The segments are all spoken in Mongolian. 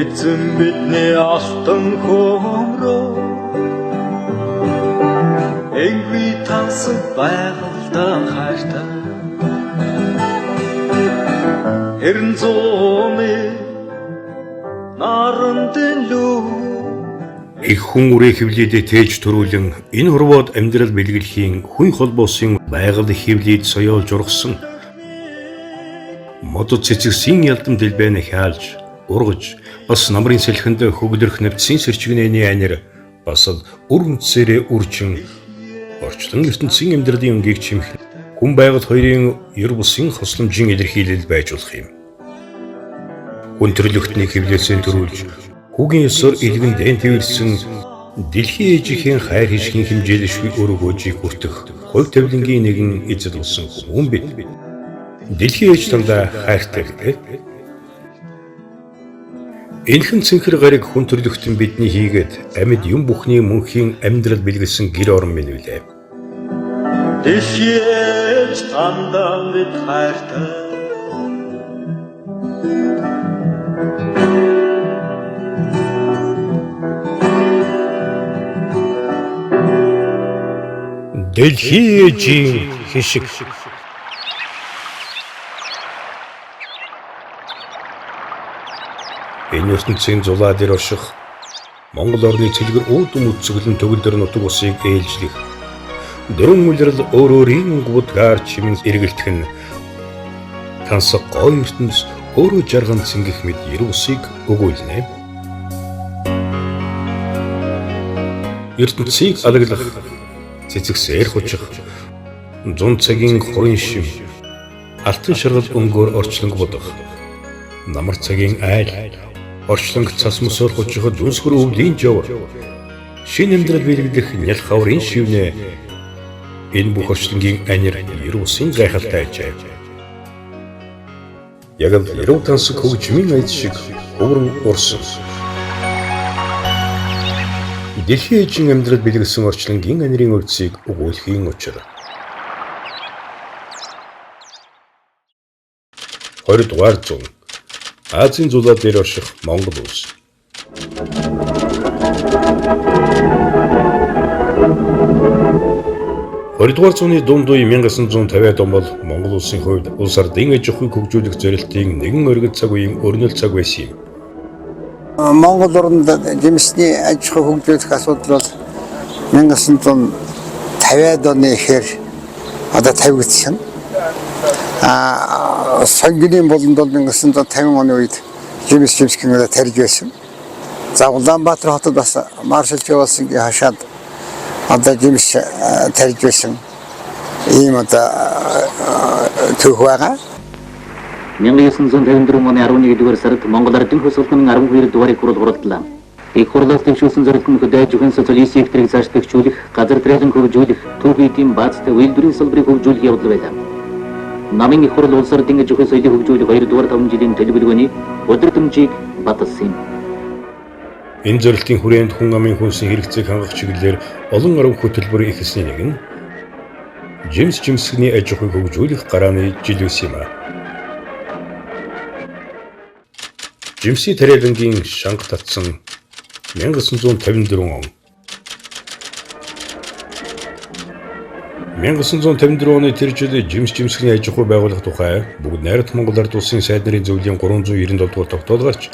эзэн бидний алтан хөмрөө Энгви тансаг байгальтай хайртай Хэрэн зооны нарандын лүү Их хүн үрээ хөвлөдөө тээж төрүүлэн энэ хорвоод амьдрал бэлгэлхийн хүн холбоосын байгаль хөвлөд соёолж ургасан модод цэцэгсийн ялдам дэлбэнэ хаалж ургаж бас намрын сэлхэнд хөглөрх нэвтсийн сэрчгнэний анир бас үр үнцээрээ үржин орчлон ертөнцийн амьдралын өнгийг чимэх хүн байгаль хоёрын ер бусын хосломжийн илэрхийлэл байж болох юм. Хүн төрлөختний хөвлөсөн төрүүлж хүүгийн ёсоор илгэн дэн твэрсэн дэлхийн ээжийн хайр хишгийн хэмжээлшгүй өргөөжийг хүртэх хувь тавилангийн нэгэн эзэл болсон хүн бид. Дэлхийн ээж тандаа хайртай гэдэг. Энэхэн цэнхэр гариг хүн төрлөختөн бидний хийгээд амьд юм бүхний мөнхийн амьдрал бэлгэлсэн гэр орон минь үлээ. Дэлхийн ээж тандаа бид хайртай Дэлхийн ээжийн хишиг энэ ертөнцийн зулаа дээр орших Монгол орны цэлгэр үүдэн үцэглэн төгөлдөр нутаг усыг ээлжлэх дөрвөн үлрэл өөрөөрийн гудгаар чимэн эргэлтэх нь тансаг гоё ертөнц өөрөө жарган цэнгэх мэд ер усыг өгүүлнэ. ертөнцийг алаглах цэцэгсээр хучих зун цагийн хорин шив алтан шаргал өнгөөр орчлонг бодох намар цагийн айл орчлонг цас мөсөөр хучих дүнсгэр өвлийн жов шин амьдрал бэлгэлэх нял хаврын шивнэ энэ бүх орчлонгийн анир ер усын гайхалтай ажээ. Яг л яруу тансаг хөгжмийн аяд шиг өврөн урсан. Дэлхийн ээжийн амьдрал бэлгэлсэн орчлонгийн анирын үлцийг өгүүлэхийн учир. 20 дугаар зуун Азийн зулаа дээр орших Монгол улс. Хоёрдугаар зууны дунд үе 1950-ад он бол Монгол улсын хувьд улс ардын аж ахуйг хөгжүүлэх зорилтын нэгэн оргил цаг үеийн өрнөл цаг байсан юм. Монгол орнд жимсний аж ахуй хөгжүүлэх асуудал бол 1950-ад оны ихэр одоо тавигдсан. Сонгилийн болонд бол 1950 оны үед жимсгийн тарж байсан. За Улаанбаатар хотод бас маршал Чавалсингийн хашаад одоо жимс тарж байсан. Ийм одоо төв байгаа. 1954 оны 11-р сард Монгол Ардын хөлс улмын 12 дугаарыг хуралдууллаа. Их хурлаас дэвшүүлсэн зорилт нь хөдөө аж ахуйн социалист секторыг цаашлуулах, газар тариалан хөгжүүлэх, төв эдийн баазтай үйлдвэрийн салбарыг хөгжүүлэх явдал байлаа. Намын их хурл улс ардын аж ахуйн соёлыг хөгжүүлэх 2-р 5 жилийн төлөвлөгөөний өдөр тутмын баталсан юм. Энэ зорилтын хүрээнд хүн амын хүнсийн хэрэгцээг хангах чиглэлээр олон арга хөтөлбөр ихэлсний нэг нь жимсгний аж ахуйг хөгжүүлэх гарааны жил байсан юм. Жимсийн тариалангийн шанга татсан 1954 он. 1954 оны тэр жил жимсгний аж ахуй байгуулах тухай бүгд найрамд Монгол Ард улсын сайд нарын зөвлөлийн 397 дугаар тогтоолгооч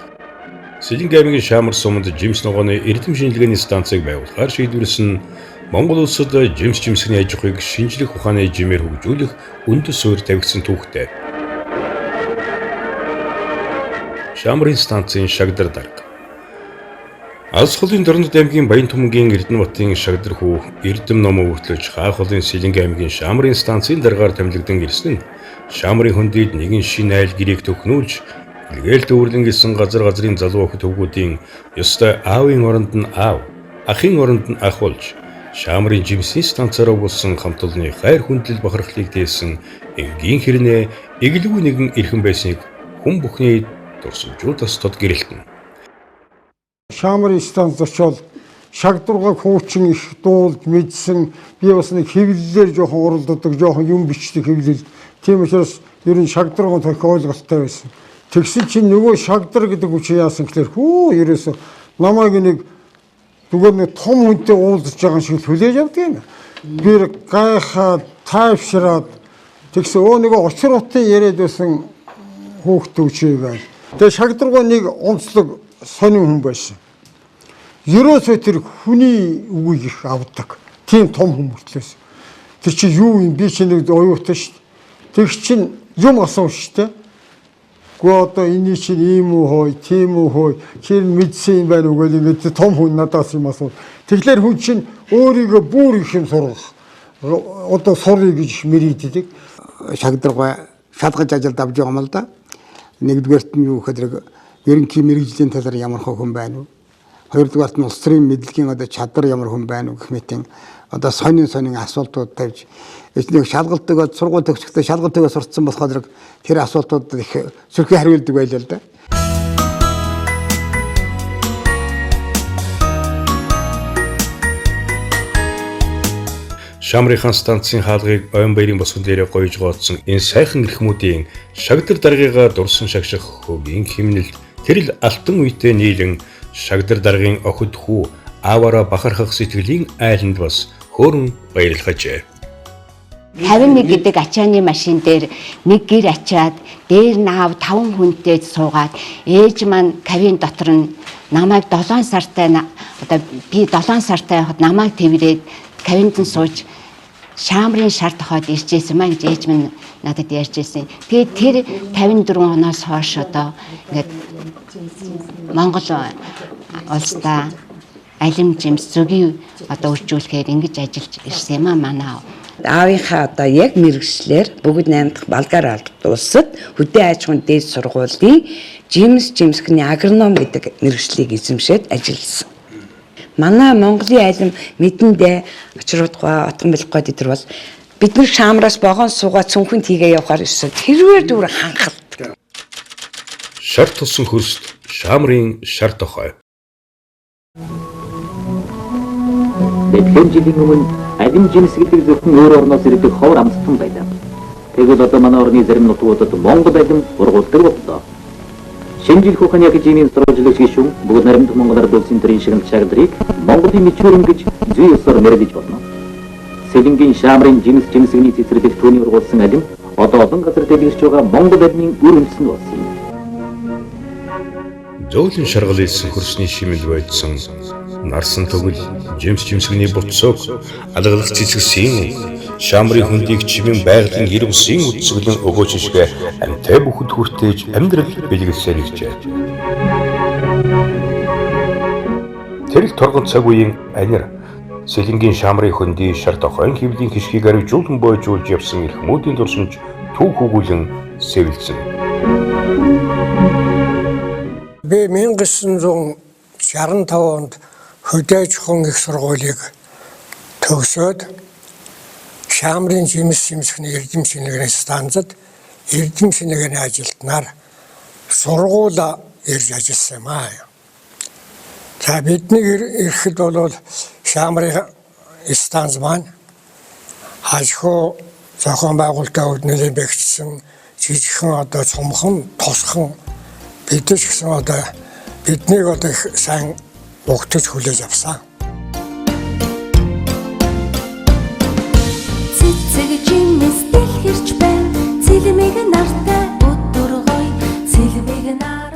Сэлэнг аймгийн Шаамар суманд жимс ногооны эрдэм шинжилгээний станцыг байгуулахаар шийдвэрлсэн Монгол улсад жимсгний аж ахуйг шинжлэх ухааны жимээр хөгжүүлэх үндэс суурь тавигдсан түүхтэй. Шаамрын станцын шагдар дарга. Алс холын Дорнод аймгийн Баян Түмэнгийн Эрдэнэбатын шагдар хүү Эрдэм номоо хүртлэж Хаах холын Сэлэнг аймгийн Шаамрын станцын даргаар томилогдсон ирсэн нь Шаамрын хөндөд нэгэн шинэ айл гэрээг төхнүүлж Илгээл дүүрлэн гисэн газрын залуу охид хөвгүүдийн ёстой аавын оронд нь аав, ахын оронд нь ах болж Шаамрын жимсний станцаараа болсон хамт олонны хайр хүндлэл бахархлыг тээсэн энгийн хэрнээ эглгүй нэгэн эрхэн байсныг хүн бүхний дурсамжуудаас тод гэрэлтэн. Шаамрын станц очоод шагдургаг хуучин их дуулж мэдсэн би бас нэг хэвлэлээр жоохон уралддаг, жоохон юм бичдэг хэвлэл. Тийм учраас ер нь шагдургын тохиол ойлголттой байсан. Тэгсэн чинь нөгөө Шагдар гэдэг хүч яасан гэхээр хөө ерөөсө намайг нэг зүгээр нэг том хүнтэй уулзаж байгаа шиг хүлээж авдаг юм. Би гайхаад тайвшраад тэгсэн нөгөө очир утын яриад байсан хүүхдээ үчээ байл. Тэгээ Шагдаргаа нэг онцлог сонин хүн байсан. Ерөөсөө тэр хүний үгийг их авдаг. Тийм том хүн мөртлөөс. Тэр чи юу юм би чи нэг оюутан шүү дээ. Тэг чин юм асуув шүү дээ. Гэхдээ одоо энэ чинь ийм үү хой, тийм үү хой, хэр мэдсэн юм байна уу гэж ингээд том хүн надаас юм асуув. Тэгэхээр хүн чинь өөрийгөө бүр их юм сургах. Одоо сурыг гэж мэрийддэг. Шагдаргаа шалгаж ажилд авч байгаа юм л да. Нэгдүгээрт нь юу гэхээр ерөнхий мэрэгжлийн талаар ямар хүн байна вэ? Хоёрдугаарт нь улс төрийн мэдлэгийн одоо чадвар ямар хүн байна вэ гэх мэтийн одоо сонин асуултууд тавьж эцнийг шалгалтыг сургууль төгсөхдөө шалгалтыг сурцсан болохоор тэр асуултуудад их сөрхий хариулдаг байлаа л да. Шамрынхан станцын хаалгыг ойн баярын босгон дээрээ гоёж гоодсон энэ сайхан эрхмүүдийн Шагдар даргыгаа дурсан шагших хөгийн химнэлд тэрл алтан үедээ нийлэн Шагдар даргын охид хүү ааваараа бахархах сэтгэлийн айланд бас хөөрөн баярлахжээ. 51 гэдэг ачааны машин дээр нэг гэр ачаад дээр наав 5 хүнтэй суугаад ээж маань кабин дотор нь намайг 7 сартай одоо би 7 сартай байхад намайг тэрвэрээд кабинд нь сууж Шамрын шар тохоод иржсэн маа гэж ээж минь надад ярьжсэн. Тэгээд тэр 54 оноос хойш одоо ингээд Монгол улстай алим жимс зөвгийн одоо үржүүлэхээр ингэж ажиллаж ирсэн юм аа манай. Аавынхаа одоо яг мэрэгчлэр бүгд 8 дахь Болгар албад улсад хөдөө аж ахуйн дээд сургуулийн жимсхний агроном гэдэг мэрэгчлийг эзэмшээд ажилласан. Манай Монголын алим мэдэндээ очруудгаа отгон бэлэхгүй дээр бол бид нар Шамраас богоон суугаа цүнхэнд хийгээ явахаар ирсэн. Тэрвэр дүүр ханхалт. Шар тусан хөрст Шамрын шар тохой. Тэдгээр жилийн өмнө алим жимс гэдэг зөвхөн өөр орноос ирдэг ховор амтсан байлаа. Тэгвэл одоо манай орны зарим нутгуудад Монгол алим ургуулдаг боллоо. Шинжил хуханы академийн сурвалжлагч гишүүн бүгд наримт Монголоор болсон төрийн шигнэл Шагдрыг Монголын мичүүрэн гэж зүй ёсоор нэрлэж болно. Сэлэнгийн Шамрын жимсгний цэцэрлэг түүний ургуулсан алим одоо олон газар дэлгэрч байгаа Монгол алимын үр үндэс нь болсон юм. Зөөлөн шаргал ийсэн хөрсний шимэл байдсан нарсан төгөл жимсгний буцог алгалах цэцгсийн Шамрын хүндийг чимэн байгалийн гэр бүсийн үтсгэлэн өгөөч шишгэ амтай бүхэд хүртээж амьдрал бэлгэлсээр иржээ. Тэрл торгон цаг үеийн анир Сэлэнгийн Шамрын хүндий шар тохойн хөвлийн хишгийг аривжуулан бойжуулж явсан эрхмүүдийн дурсамж түүх өгүүлэн сэвэлсэн. Би 1965 онд хөдөө аж ахуйн их сургуулийг төгсөөд Шамрын жимсхний эрдэм шингэний станцад эрдэм шингэний ажилтнаар сургууль ирж ажилласан юм аа. За бидний ирэхэд бол Шамрын станц маань аж ахуй зохион байгуулалтаа нэлээд бэхжсэн жижигхэн одоо цомхон тосхон бид ч гэсэн одоо биднийг одоо их сайн угтаж хүлээж авсан.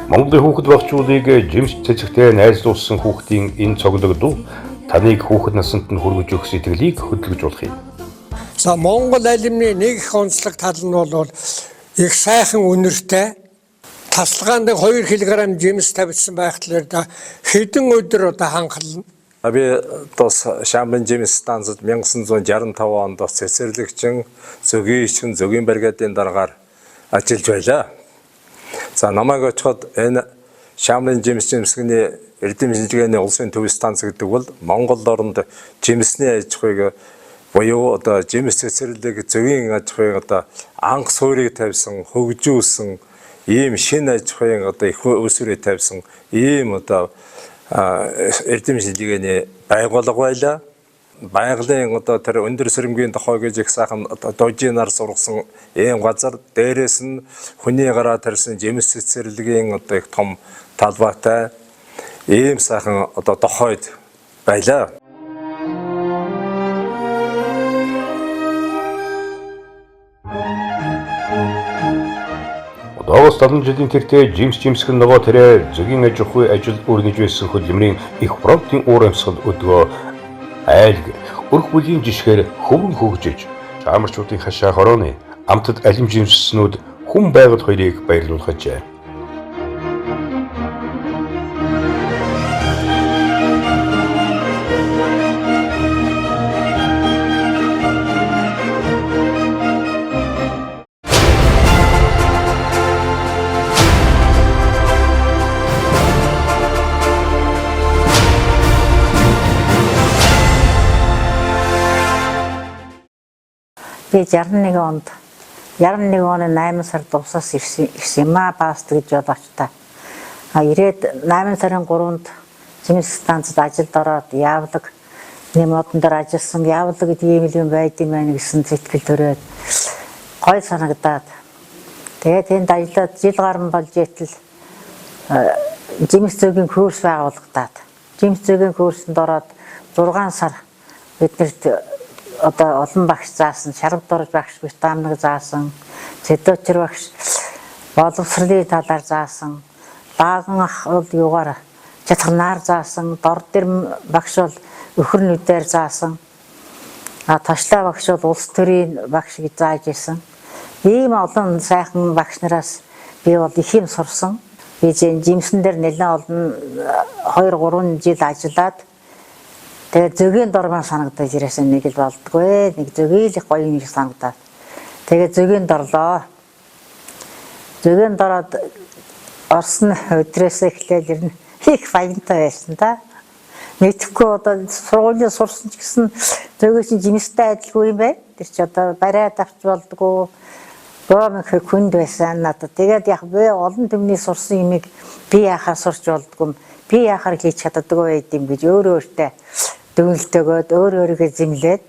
Монголын хүүхэд багчуудыг жимс цэцэгтэй найзлуулсан хүүхдийн энэ цогцолдол таныг хүүхэд наснд нь хүргэж өгөх сэтгэлийг хөдөлгөж болох юм. За Монгол алимны нэг их онцлог тал нь бол их сайхан үнэртэй тасалгаанд 2 кг жимс тавьсан байхлаар хэдэн өдөр одоо ханхална. Би тос Шамрын жимс станцад 1965 онд цэцэрлэгчин зөгийн бригадын дараагаар ажиллаж байлаа. За намайг очиход энэ Шамрын жимсгний эрдэм шинжилгээний улсын төв станц гэдэг бол Монгол орнд жимсний аж ахуйг буюу одоо жимс цэцэрлэг зөгийн аж ахуйг одоо анх суурийг тавьсан, хөгжүүлсэн ийм шинэ аж ахуйн одоо их өсвөрөө тавьсан ийм одоо эрдэм шинжилгээний байгууллага байлаа. байгалийн одоо тэр өндөр сэрэмгийн дохой гэж их сайхан дожинаар сургасан ийм газар дээрээс нь хүний гараа тарьсан жимс цэцэрлэгийн одоо их том талбайтай ийм сайхан одоо дохойд байлаа. Одоогоос 70 жилийн тэртээ жимсгэн нөгөө тэрэ зөгийн аж ахуй ажил өрнөж байсан хөдөлмөрийн их фронтын уур амьсгал өдгөө айлг өрх бүлийн жишгээр хөвөн хөгжиж чамарчуудын хашаа хорооны амтд алим жимснүүд хүн байгал хоёрыг баярлуулхажээ. Би 61 онд 61 оны 8 сар дуусаас ирсэн юм аа бааст гэж бодож та. Ирээд 8 сарын 3-нд жимс станцад ажилд ороод явлаг нэм модон дээр ажилласан явлаг гэдэг юм байд юм байна гэсэн сэтгэл төрөөд гой санагдаад тэгээд энд ажиллаад жил гарсан болж итэл жимс зөгийн курс байгуулагдаад жимс зөгийн курсанд ороод 6 сар биднэрт одоо олон багш заасан, шаргадорж багш, витаминыг заасан, цэдочр багш, боловсролын талаар заасан, баган ах бол юугаар чатганаар заасан, дор дэм багш бол өхөрнүүдээр заасан, ташлаа багш бол улс төрийн багш гэж зааж исэн. Ийм олон сайхан багш нараас би бол их юм сурсан. Би жимсэн дээр нэлээд олон 2-3 жил ажиллаад тэгээд зөгийн дор маань санагдаж ирсэн нэг л болдгоо. Нэг зөгийн л гоё юм санагдаад. Тэгээд зөгийн дорлоо. Зөгийн дороод орсон өдрөөс эхлээл ирнэ. Их баянтай байсан да. Мэдхгүй одоо сургуулийн сурсан ч гэсэн зөгийн чинь жимстэй адилгүй юм байна. Тэр чи одоо бариад авч болдгоо. Гомх хүнд байсан надад. Тэгээд яг би олон төмний сурсан юмыг би яхаар сурч болдгоо. Би яхаар хийж чаддаггүй байд юм гэж өөрөөсөө дүнэлтэйгөөд өөрөөрөө зэмлээд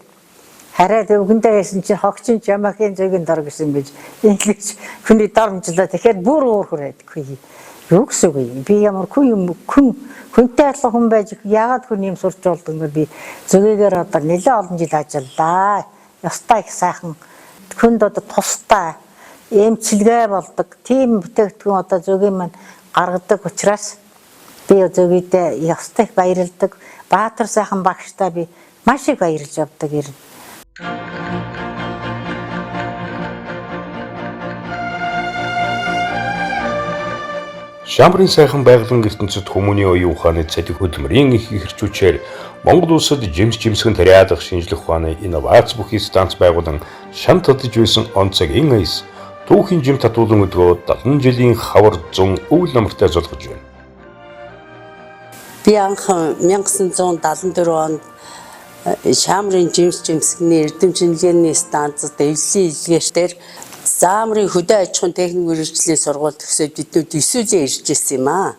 хараад өвгөндөө байсан чинь хогчин жамахын зөгийн дор гэсэн гэж ингэж хүний дормжлаа. Тэгэхээр бүр уурхөр байдаггүй. Юу гэсэн үг юм? Би ямар хүнтэй адилхан хүн байж яагаад хүн юм сурч болдог юм би зөгөөгээр одоо нэлээд олон жил ажиллаа. Ястай их сайхан хүнд одоо тустай эмчилгээ болдог. Тим бүтээгдэхүүн одоо зөгийн маань гаргадаг учраас би зөгөөдөө ястай баярлдаг. Баатар сайхан багштай би маш их баярлж явдаг юм. Шамрын сайхан байгалийн ертөнцид хүмүүний оюун ухааны цалин хөдөлмөрийн их хэрчүүчээр Монгол улсад жимсгэн тариадах шинжлэх ухааны инновац бүхий станц байгуулан шам татж байсан онцгийн аяс түүхийн жим татуулан өдгөө 70 жилийн хавар 100 өвөл намартай золгож байна. Би анх 1974 онд Шамрын жимсгний эрдэм шинжилгээний станцад эвлэлийн илгээштээр Заамрын хөдөө аж ахуйн техник мэргэжлийн сургуульд төсөөд биднүүд 9 жил ирж ирсэн юм аа.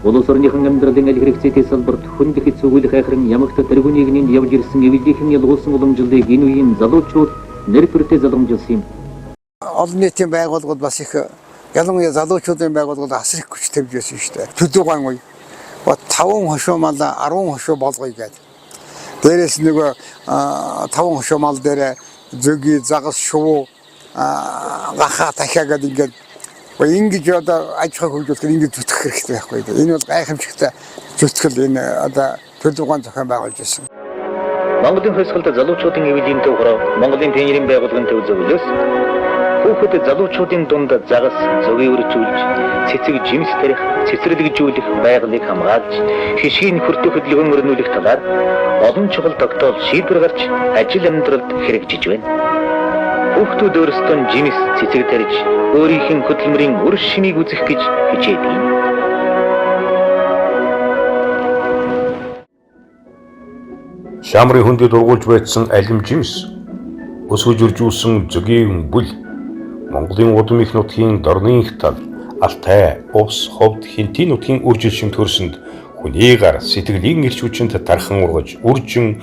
Улс орныхон амьдралын аль хэрэгцээтэй салбарт хүн дэхэд цогцолох хайхран ямагт тэргүүний нэгний явж ирсэн эвлэлийн ялгуулсан уламжлалыг энэ үеийн залуучууд нэр төртэй залгамжилсан юм. Олон нийтийн байгууллагууд бас их ялангуяа залуучуудын байгууллагууд асар их хүч тавьж байсан шүү дээ. Төдөөгийн үе 5 хошуу мал 10 хошуу болгоё гэдэг. Дээрээс нөгөө 5 хошуу мал дээр зөгийн загас шувуу гахаа дахиад ингээд ингэж одоо аж ахуй хөгжүүлэх ингэж зүтгэх хэрэгтэй байхгүй. Энэ бол гайхамшигтай зүтгэл энэ одоо төлөвлөгөө зохион байгуулж байсан. Монголын хөлсгөлд залуучуудын эвлэлийн төвхөрөө Монголын пионерийн байгууллагын төв зөвлөс хүүхэд залуучуудын дунд загас зөгийг өрчүүлж цэцэг жимс тарих цэцэрлэгжүүлэх байгалыг хамгаалж хишгийн хүртэх хөдөлгөөн өрнүүлэх талаар олон чухал тогтоол шийдвэр гарч ажил амьдралд хэрэгжиж байна. Хүүхдүүд өөрсдөө жимс цэцэг тарьж өөрийнх нь хөдөлмөрийн үр шимийг үзэх гэж хичээдэг. Шамрын хүндэд ургуулж байсан алим жимс өсгөж үржүүлсэн зөгийн бүл Монголын удам их нутгийн дорны их тал Алтай, Увс, Ховд, Хинтийн нутгийн үржил шимтгөрсөнд хүний гар сэтгэлийн эрч хүчинд тархан ургаж үржин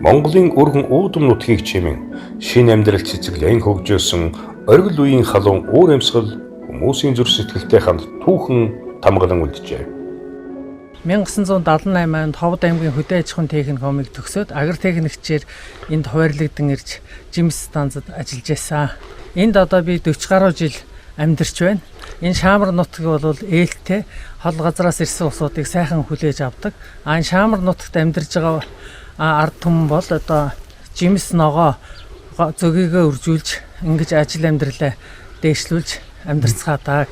Монголын өргөн уудам нутгийг чимэн шинэ амьдрал цэцэглэн хөгжөөсөн оргил үеийн халуун уур амьсгал хүмүүсийн зүрх сэтгэлтэй хамт түүхэн тамгалан үлджээ. 1978 онд Ховд аймгийн хөдөө аж ахуйн техникумыг төгсөөд агротехникчээр энд хуваарлагдсан ирж жимс станцад ажиллаж байсан. Энд одоо би 40 гаруй жил амьдарч байна. Энэ Шаамар нутаг бол ээлтэй хол газраас ирсэн усуудыг сайхан хүлээж авдаг. Энэ Шаамар нутагт амьдарж байгаа ард түмэн бол одоо жимс ногоо зөгийгөө үржүүлж ингэж ажил амьдралаа дээшлүүлж амьдарцгаадаг.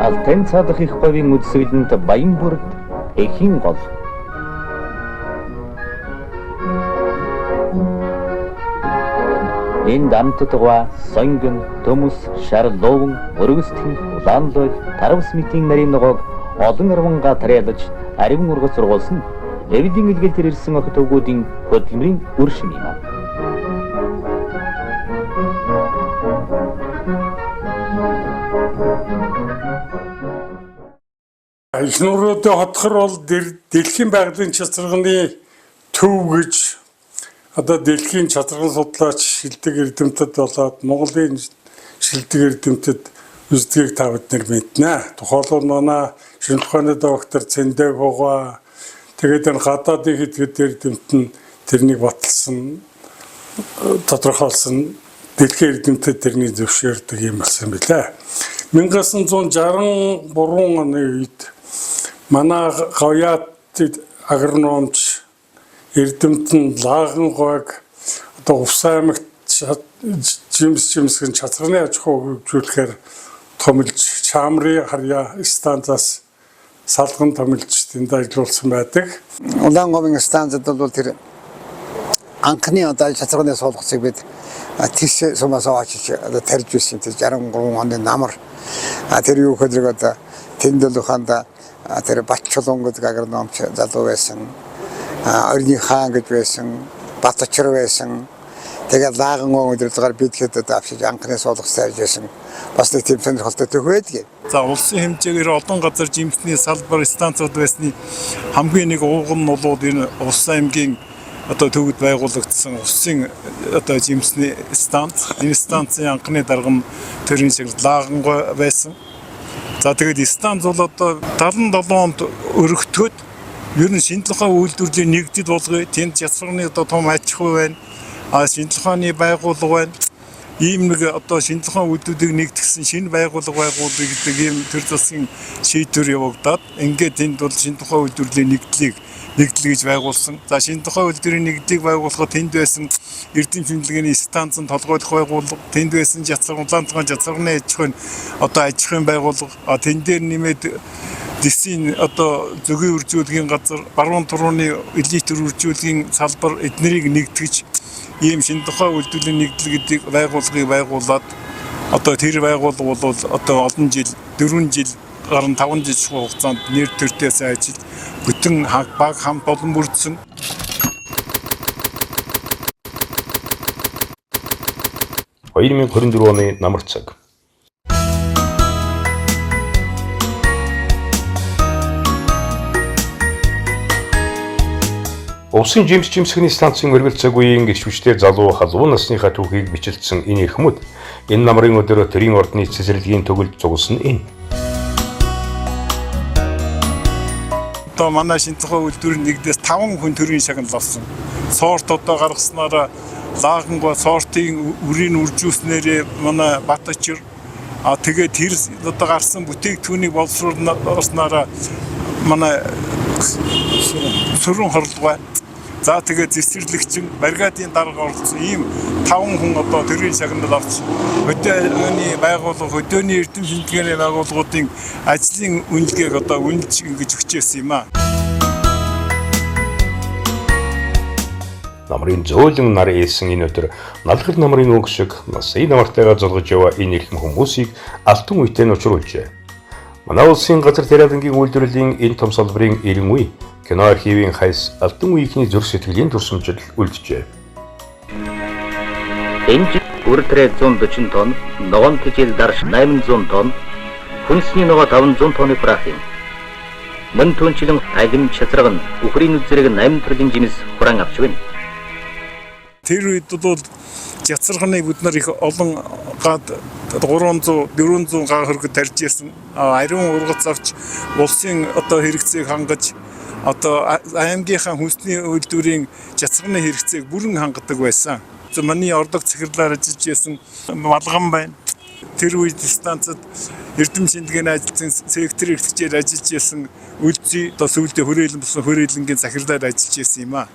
Алтан цадах их говийн үдсгэлэнд Баянбүрд эхийн гол. Энд амттгаа сонгон, төмөс, шар ловон, өргөстхэн, улаанлой, таравс митийн нарийн ногоог олон арванга тариалж ариван ургац сургуулсан Левидийн илгээл ирсэн охид төвгүүдийн хөдөлмөрийн үр шим юм. Эхнүүрүүдээ хотхор бол дэлхийн байгалийн чацарганы төв гэж одоо дэлхийн чацарган судлаач шилдэг эрдэмтэд болоод Монголын шилдэг эрдэмтэд үздгийг та бүднэр мэднэ. Тухайлбал манай шинэ тухааны доктор Цэндэг Хугаа тэгээд энэ гадаадын хэд эрдэмт нь тэрнийг баталсан тодорхойлсон дэлхийн эрдэмтэд тэрний зөвшөөрдөг юм болсон билээ. 1963 оны үед манай говьяат агрономч эрдэмтэн Лагангойг одоо Увс аймагт жимсгэн чацраны аж ахуй хөгжүүлэхээр томилж Чамрын харьяа станцаас салган томилж тэнд ажиллуулсан байдаг. Улаанговын станцад бол тэр анхны одоо чацраны суулгацыг бид тийш сумаас очиж одоо тарьж байсан тэр 63 оны намар тэр юу гэхээр одоо Тэндэл ухаанда тэр Батчулун гэдэг агрономч залуу байсан. Орны хаан гэж байсан, Батчар байсан. Тэгээд Лагангой өдрөөр бид хэд авчиж анхны суулгах сайж байсан. Бас нэг тийм сонирхолтой төх байдаг. За улсын хэмжээгээр олон газар жимсний салбар станцууд байсны хамгийн нэг ууган нулууд энэ Увс аймгийн одоо төвд байгуулагдсан усын одоо жимсний станц. Энэ станцын анхны дарга нь төрийн шиг Лагангой байсан. За тэгээд станц бол одоо 77 онд өргөтгөөд ер нь шинэ тухайн үйлдвэрлэлийн нэгдэд болгоё. Тэнд чацрагны одоо том аж ахуй байна. Шинэ тухааны байгууллага байна. Ийм нэг одоо шинэ тухайн үйлдвэрийг нэгтгэсэн шинэ байгууллага байгуулъя гэдэг ийм төр засгийн шийдвэр явагдаад ингээд тэнд бол шинэ тухайн үйлдвэрлэлийн нэгдлийг гэж байгуулсан. За шинэ тухайн үйлдвэрийн нэгдлийг байгуулахад тэнд байсан эрдэм шимтгэлгийн станцын толгойлох байгууллага, тэнд байсан улаантхан чацрагны аж ахуйн одоо аж ахуйн байгууллага, тэн дээр нэмээд дэсийн одоо зөгийн үржүүлгийн газар, баруун турууны элит үржүүлгийн салбар эднэрийг нэгтгэж ийм шинэ тухайн үйлдвэрлэлийн нэгдэл гэдэг байгууллагыг байгуулад одоо тэр байгууллага бол одоо олон жил 4 жил гарan 5 жил хугацаанд нэр төртөөс ажил бүтэн баг хамт олон бүрдсэн. Хоёрын 24 оны намар цаг. Увсын жимсгний станцын өргөл цаг үеийн гişвчтэй залуу халуун насныхаа түүхийг бичлсэн энэ эрхмүүд энэ намрын өдрөө тэрийн ордны цэцэрлэгийн төгөлд зугсан энэ. Одоо манай шинэ тухайн үйлдвэрийн нэгдээс 5 хүн төрийн шагнал авсан. Сорт одоо гаргаснараа Лагангой сортын үрийн үржүүлснээр манай Батчар тэгээд тэр одоо гарсан бүтээгдэхүүнийг боловсруулснараа манай Сүрэн хорлогой. За тэгээд цэцэрлэгчин бригадын дарга оролцсон ийм 5 хүн одоо төрийн шагнал авч хөдөөний байгууллага, хөдөөний эрдэм шинжилгээний байгууллагуудын ажлын үнэлгээг одоо үнэлж ингэж өгчээсэн юм аа. Намрын зөөлөн нар ээсэн энэ өдөр налхар намрын үг шиг насны намартайгаа золгож яваа энэ эрхэм хүмүүсийг алтан үетэй нь учруулжээ. Манай улсын газар тариалангийн үйлдвэрлэлийн энэ том салбарын 90 үе кино архивын хайс алдан үеийнхний зүрх сэтгэлийн туршимжил үлджээ. Энж үртрээ 140 тонн, ногоон тэжээл дарш 800 тонн, хүнсний ногоо 500 тонны прах юм. Мөн түнчлэн алим чацраг нь үхрийн үзрэг 8 төрлийн жимс хураан авч байна. Тэр үед бол жацрагны бид нар их олон гад 300 400 га хөргөд тарьж ирсэн. Ариун ургац авч улсын одоо хэрэгцээг хангаж одоо аймгийнхаа хүнсний үйлдвэрийн жацрагны хэрэгцээг бүрэн хангадаг байсан. Манай ордог цахирлаар ажиллаж байсан Малган байна. Тэр үед станцад эрдэм шинжилгээний ажилтны сектор эрхлэгчээр ажиллаж байсан үлзий одоо сүүлдээ хүрээлэн болсон хүрээлэнгийн захирлаар ажиллаж байсан юм а.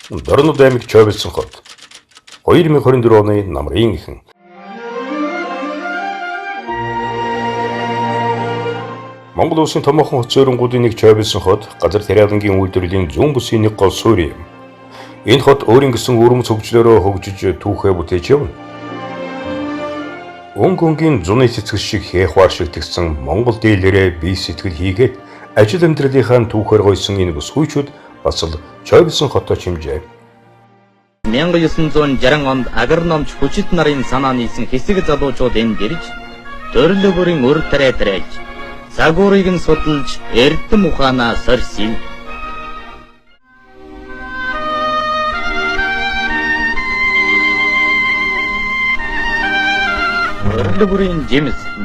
Дорнод аймаг Чойбэлсэн хот 2024 оны намрын эхэн. Монгол улсын томоохон хотын өрөнгүүдийн нэг Чойбэлсэн хот газар тариалангийн үйлдвэрлэлийн зүүн бүсийн нэг гол суурь юм. Энэ хот өөрийн гэсэн өрөм цогцлороо хөгжиж түүхээ бүтээж явна. Өнгөнгийн зуны цэцгэл шиг хехвар шиг тэгсэн Монгол дийлэрээ бие сэтгэл хийгээд ажил амьдралынхаа түүхээр гойсон энэ бүсгүйчүүд бас л Чойбэлсэн хотоо чимжээ. 1960 онд агрономч хүчит нарын санаа нийсэн хэсэг залуучууд энд ирж төрөлх бүрийн өр тариа тариаж загварыг нь судалж эрдэм ухаанаа сорьсон. Төрөлх бүрийн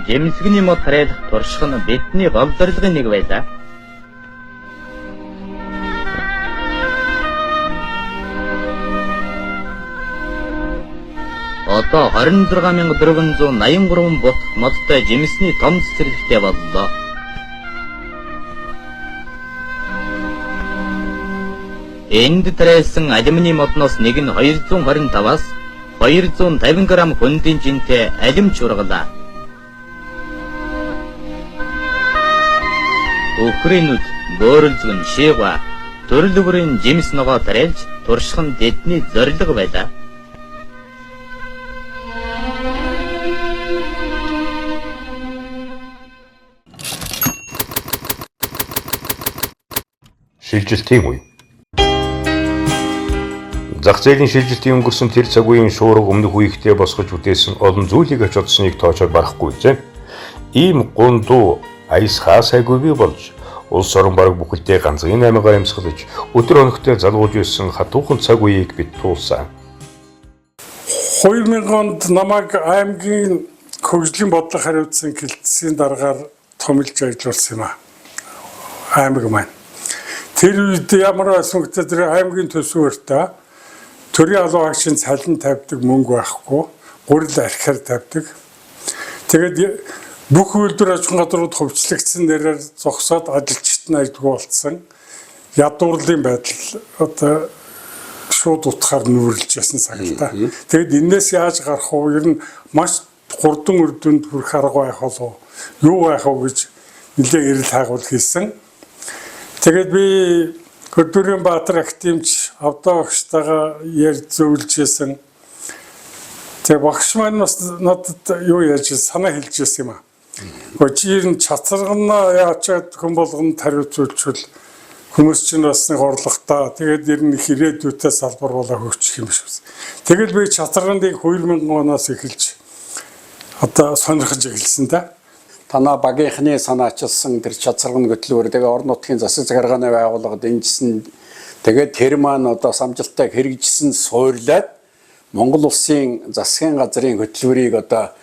жимсгний мод тариалах турших нь бидний гол зорилгын нэг байлаа. Одоо 26483 бот модтой жимсний том цэцэрлэгтэй боллоо. Энд тариалсан алюминий модноос нэг нь 225-аас 250 грамм хүндийн жинтэй алюм чургалаа. Украинууд бөөрөлзгөн шийва төрөлх бүрийн жимс ногоо тариалж турших нь тэдний зорилго байлаа. Шилжилтийн үе. Зах зээлийн шилжилтийн өнгөрсөн тэр цаг үеийн шуурга өмнөх үеигтэй босгож бүтээсэн олон зүйлийг ач утасныг тоочод барахгүй зэ. Ийм гундуу аяс хаасайгүй бий болж улс орон бараг бүхэлдээ ганцхан аймагаар амьсгалж өдөр хоногтой залгууж байсан хатуухан цаг үеийг бид туулсан. 2000 онд намайг аймгийн хөгжлийн бодлого хариуцсан хилцээний дараагаар томилж ажиллуулсан юм а. Аймаг маань. Тэр үед ямар байсан гэвэл тэр аймгийн төсвөртөө төрийн албан хаагчийн цалин тавьдаг мөнгө байхгүй, гурил архиар тавьдаг. Тэгээд бүх үйлдвэр аж ахуйн газрууд хөвчлөгдсөн дээрээр зогсоод ажилчид нь ажгүй болцсон. Ядуурлын байдал одоо шууд утгаар нүүрлж ясан цаг л та. Тэгээд энээс яаж гарах вэ? Ер нь маш хурдан үрдүнд хүрэх арга байх болов уу? Юу байх вэ гэж нэлээд эрэл хайгуул хийсэн. Тэгээд би Хөдөлмөрийн Баатар актимч авдаа багштайгаа ярьж зөвлөжсэн. Тэгээд багш маань бас надад юу яаж санаа хэлж ирсэн юм аа. Гэхдээ чи чацаргана яачаад хүн болгонд хариуцуулчвал хүмүүс чинь бас нэг орлоготой. Тэгээд ер нь ирээдүйтэй салбар болоо хөгжих юм шиг. Тэгэл би чацаргандыг 2000 оноос эхэлж одоо сонирхож эхэлсэн та. Танаа багийнхны санаачилсан тэр чацарган хөтлөөр тэгээ орон нутгийн засаг захиргааны байгууллагад дэмжсэн тэгээд тэр маань одоо самжилттай хэрэгжсэн суурлаад Монгол улсын засгийн газрын хөтөлбөрийг одоо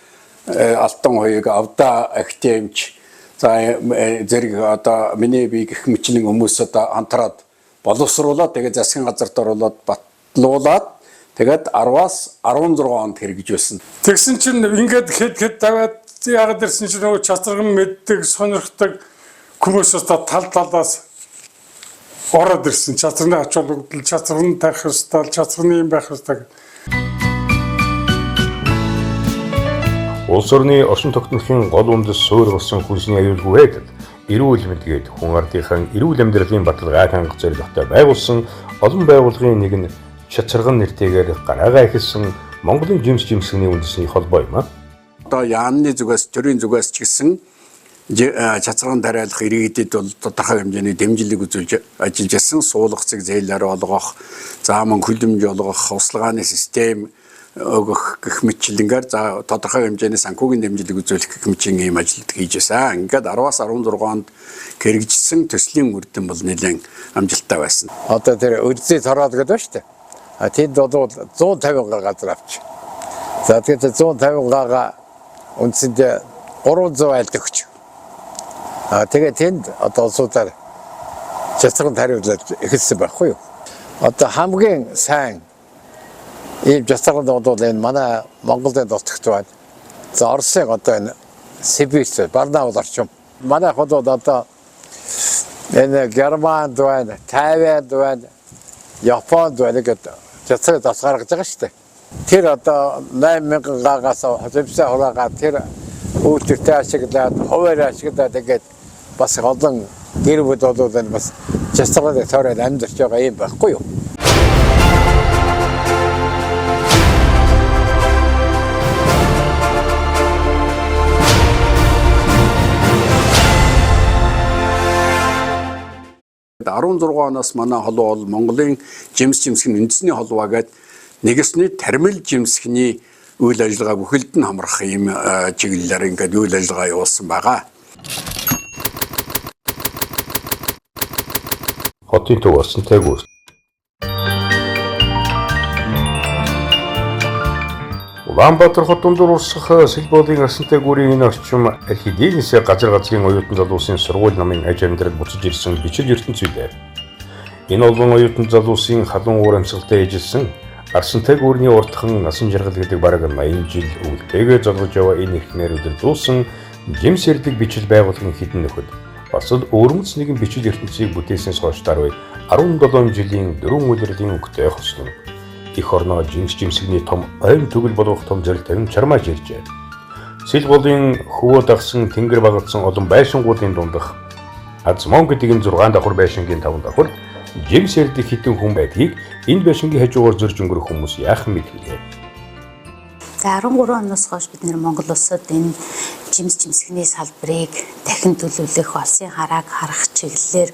алтан хоёрыг авда актемч за зэрэг одоо миний би гэх мэтлэн хүмүүс одоо хамтраад боловсруулаад тэгээд засгийн газарт оруулаад батлуулаад тэгээд 10-аас 16 онд хэрэгжүүлсэн. Тэгсэн чинь ингээд хэд даваад яагаад ирсэн чинь нөгөө чацарган мэддэг сонирхдаг хүмүүс одоо тал талаас ороод ирсэн. Чацарганы ач холбогдол, чацарганы тарих ёстой, чацарганы юм байх ёстой. Улс орны орчин тогтнолын гол үндэс суурь болсон хүнсний аюулгүй байдал, эрүүл мэндгээд хүн ардынхаа эрүүл амьдралын баталгааг хангах зорилготой байгуулсан олон байгууллагын нэг нь чацарган нэртэйгээр гараагаа ихэлсэн Монголын жимсгний үндэсний холбоо юм а. Одоо яанны зүгээс төрийн зүгээс ч гэсэн чацраган тариалах иргэдэд бол тодорхой хэмжээний дэмжлэг үзүүлж ажиллаж байсан. Суулгацыг зээлээр олгох, зааман хүлэмж олгох, услagaаны систем өгөх гэх мэтлэнгээр за тодорхой хэмжээний санхүүгийн дэмжлэг үзүүлэх гэх мэт ийм ажил хийж байсан. Ингээд 10-аас 16 онд хэрэгжсэн төслийн үрдэн бол нэлээд амжилттай байсан. Одоо тэр өрзий цороод гэдэг ба штэ. Тэнд бол 150 га газар авч. За тэгээд 150 га үндсэндээ 300 айлт өгч. Тэгээд тэнд одоо улсуудаар чацраган тариулаад эхэлсэн байхгүй юу? Одоо хамгийн сайн ийм чацраган бол энэ манай Монголын дутагт байна. За Оросын одоо энэ Сибирс, Барнаул орчим. Манай хотод одоо энэ Германд байна, Тайванд байна, Японд байна гэдэг чацраг тас гаргаж байгаа шүү дээ. Тэр одоо 8000 гагаас хөвсөө хураагаад тэр үүдтэй ашиглаад, хуваар ашиглаад тэгээд бас олон гэр бүл бол бас чацрагын тойроод амьдарч байгаа юм байхгүй юу? Арван 16 оноос манай холбоо бол Монголын жимс жимсгийн үндэсний холбоо гэдэг нэгэсний тармил жимсхний үйл ажиллагаа бүхэлд нь хамрах юм чиглэлээр ингээд үйл ажиллагаа явуулсан байгаа. Хотын төв Орсонтой гүр. Улаанбаатар хот дундуур урсгах Сэлбоодын Орсонтой гүрийн энэ орчим архидийнээс газар газрын оюутан залуусын сургууль намын аж амьдрал буцаж ирсэн бичил ертөнц үйлээ. Энэ олон оюутан залуусын халуун уур амьсгалтай ижилсэн Орсонтой гүрний уртхан насан жаргал гэдэг бараг 80 жил өвөлтэйгээ золгож яваа энэ эхнэр удирдуулсан жимс ярддаг бичил байгууллагын хідэн нөхөд бас л өвөрмөц нэгэн бичил ертөнцийг бүтээснээс хойш даруй 17 жилийн 4 улирлын өнгөтэй хослон их орноо жимс жимсгний том ойн төгөл болох том зэрэг тавин чармааж иржээ. Сэлбоодын хөвөө дагсан тэнгэр багцсан олон байшингуудын дундах Азмон гэдэг энэ 6 давхар байшингийн 5 давхар жимс ярддаг хідэн хүн байдгийг энэ байшингийн хажуугаар зөрж өнгөрөх хүмүүс яахан мэдвэ. За 13 оноос хойш бид нэр Монгол улсад энэ жимс жимсгний салбарыг дахин төлөвлөх, олсын харааг харах чиглэлээр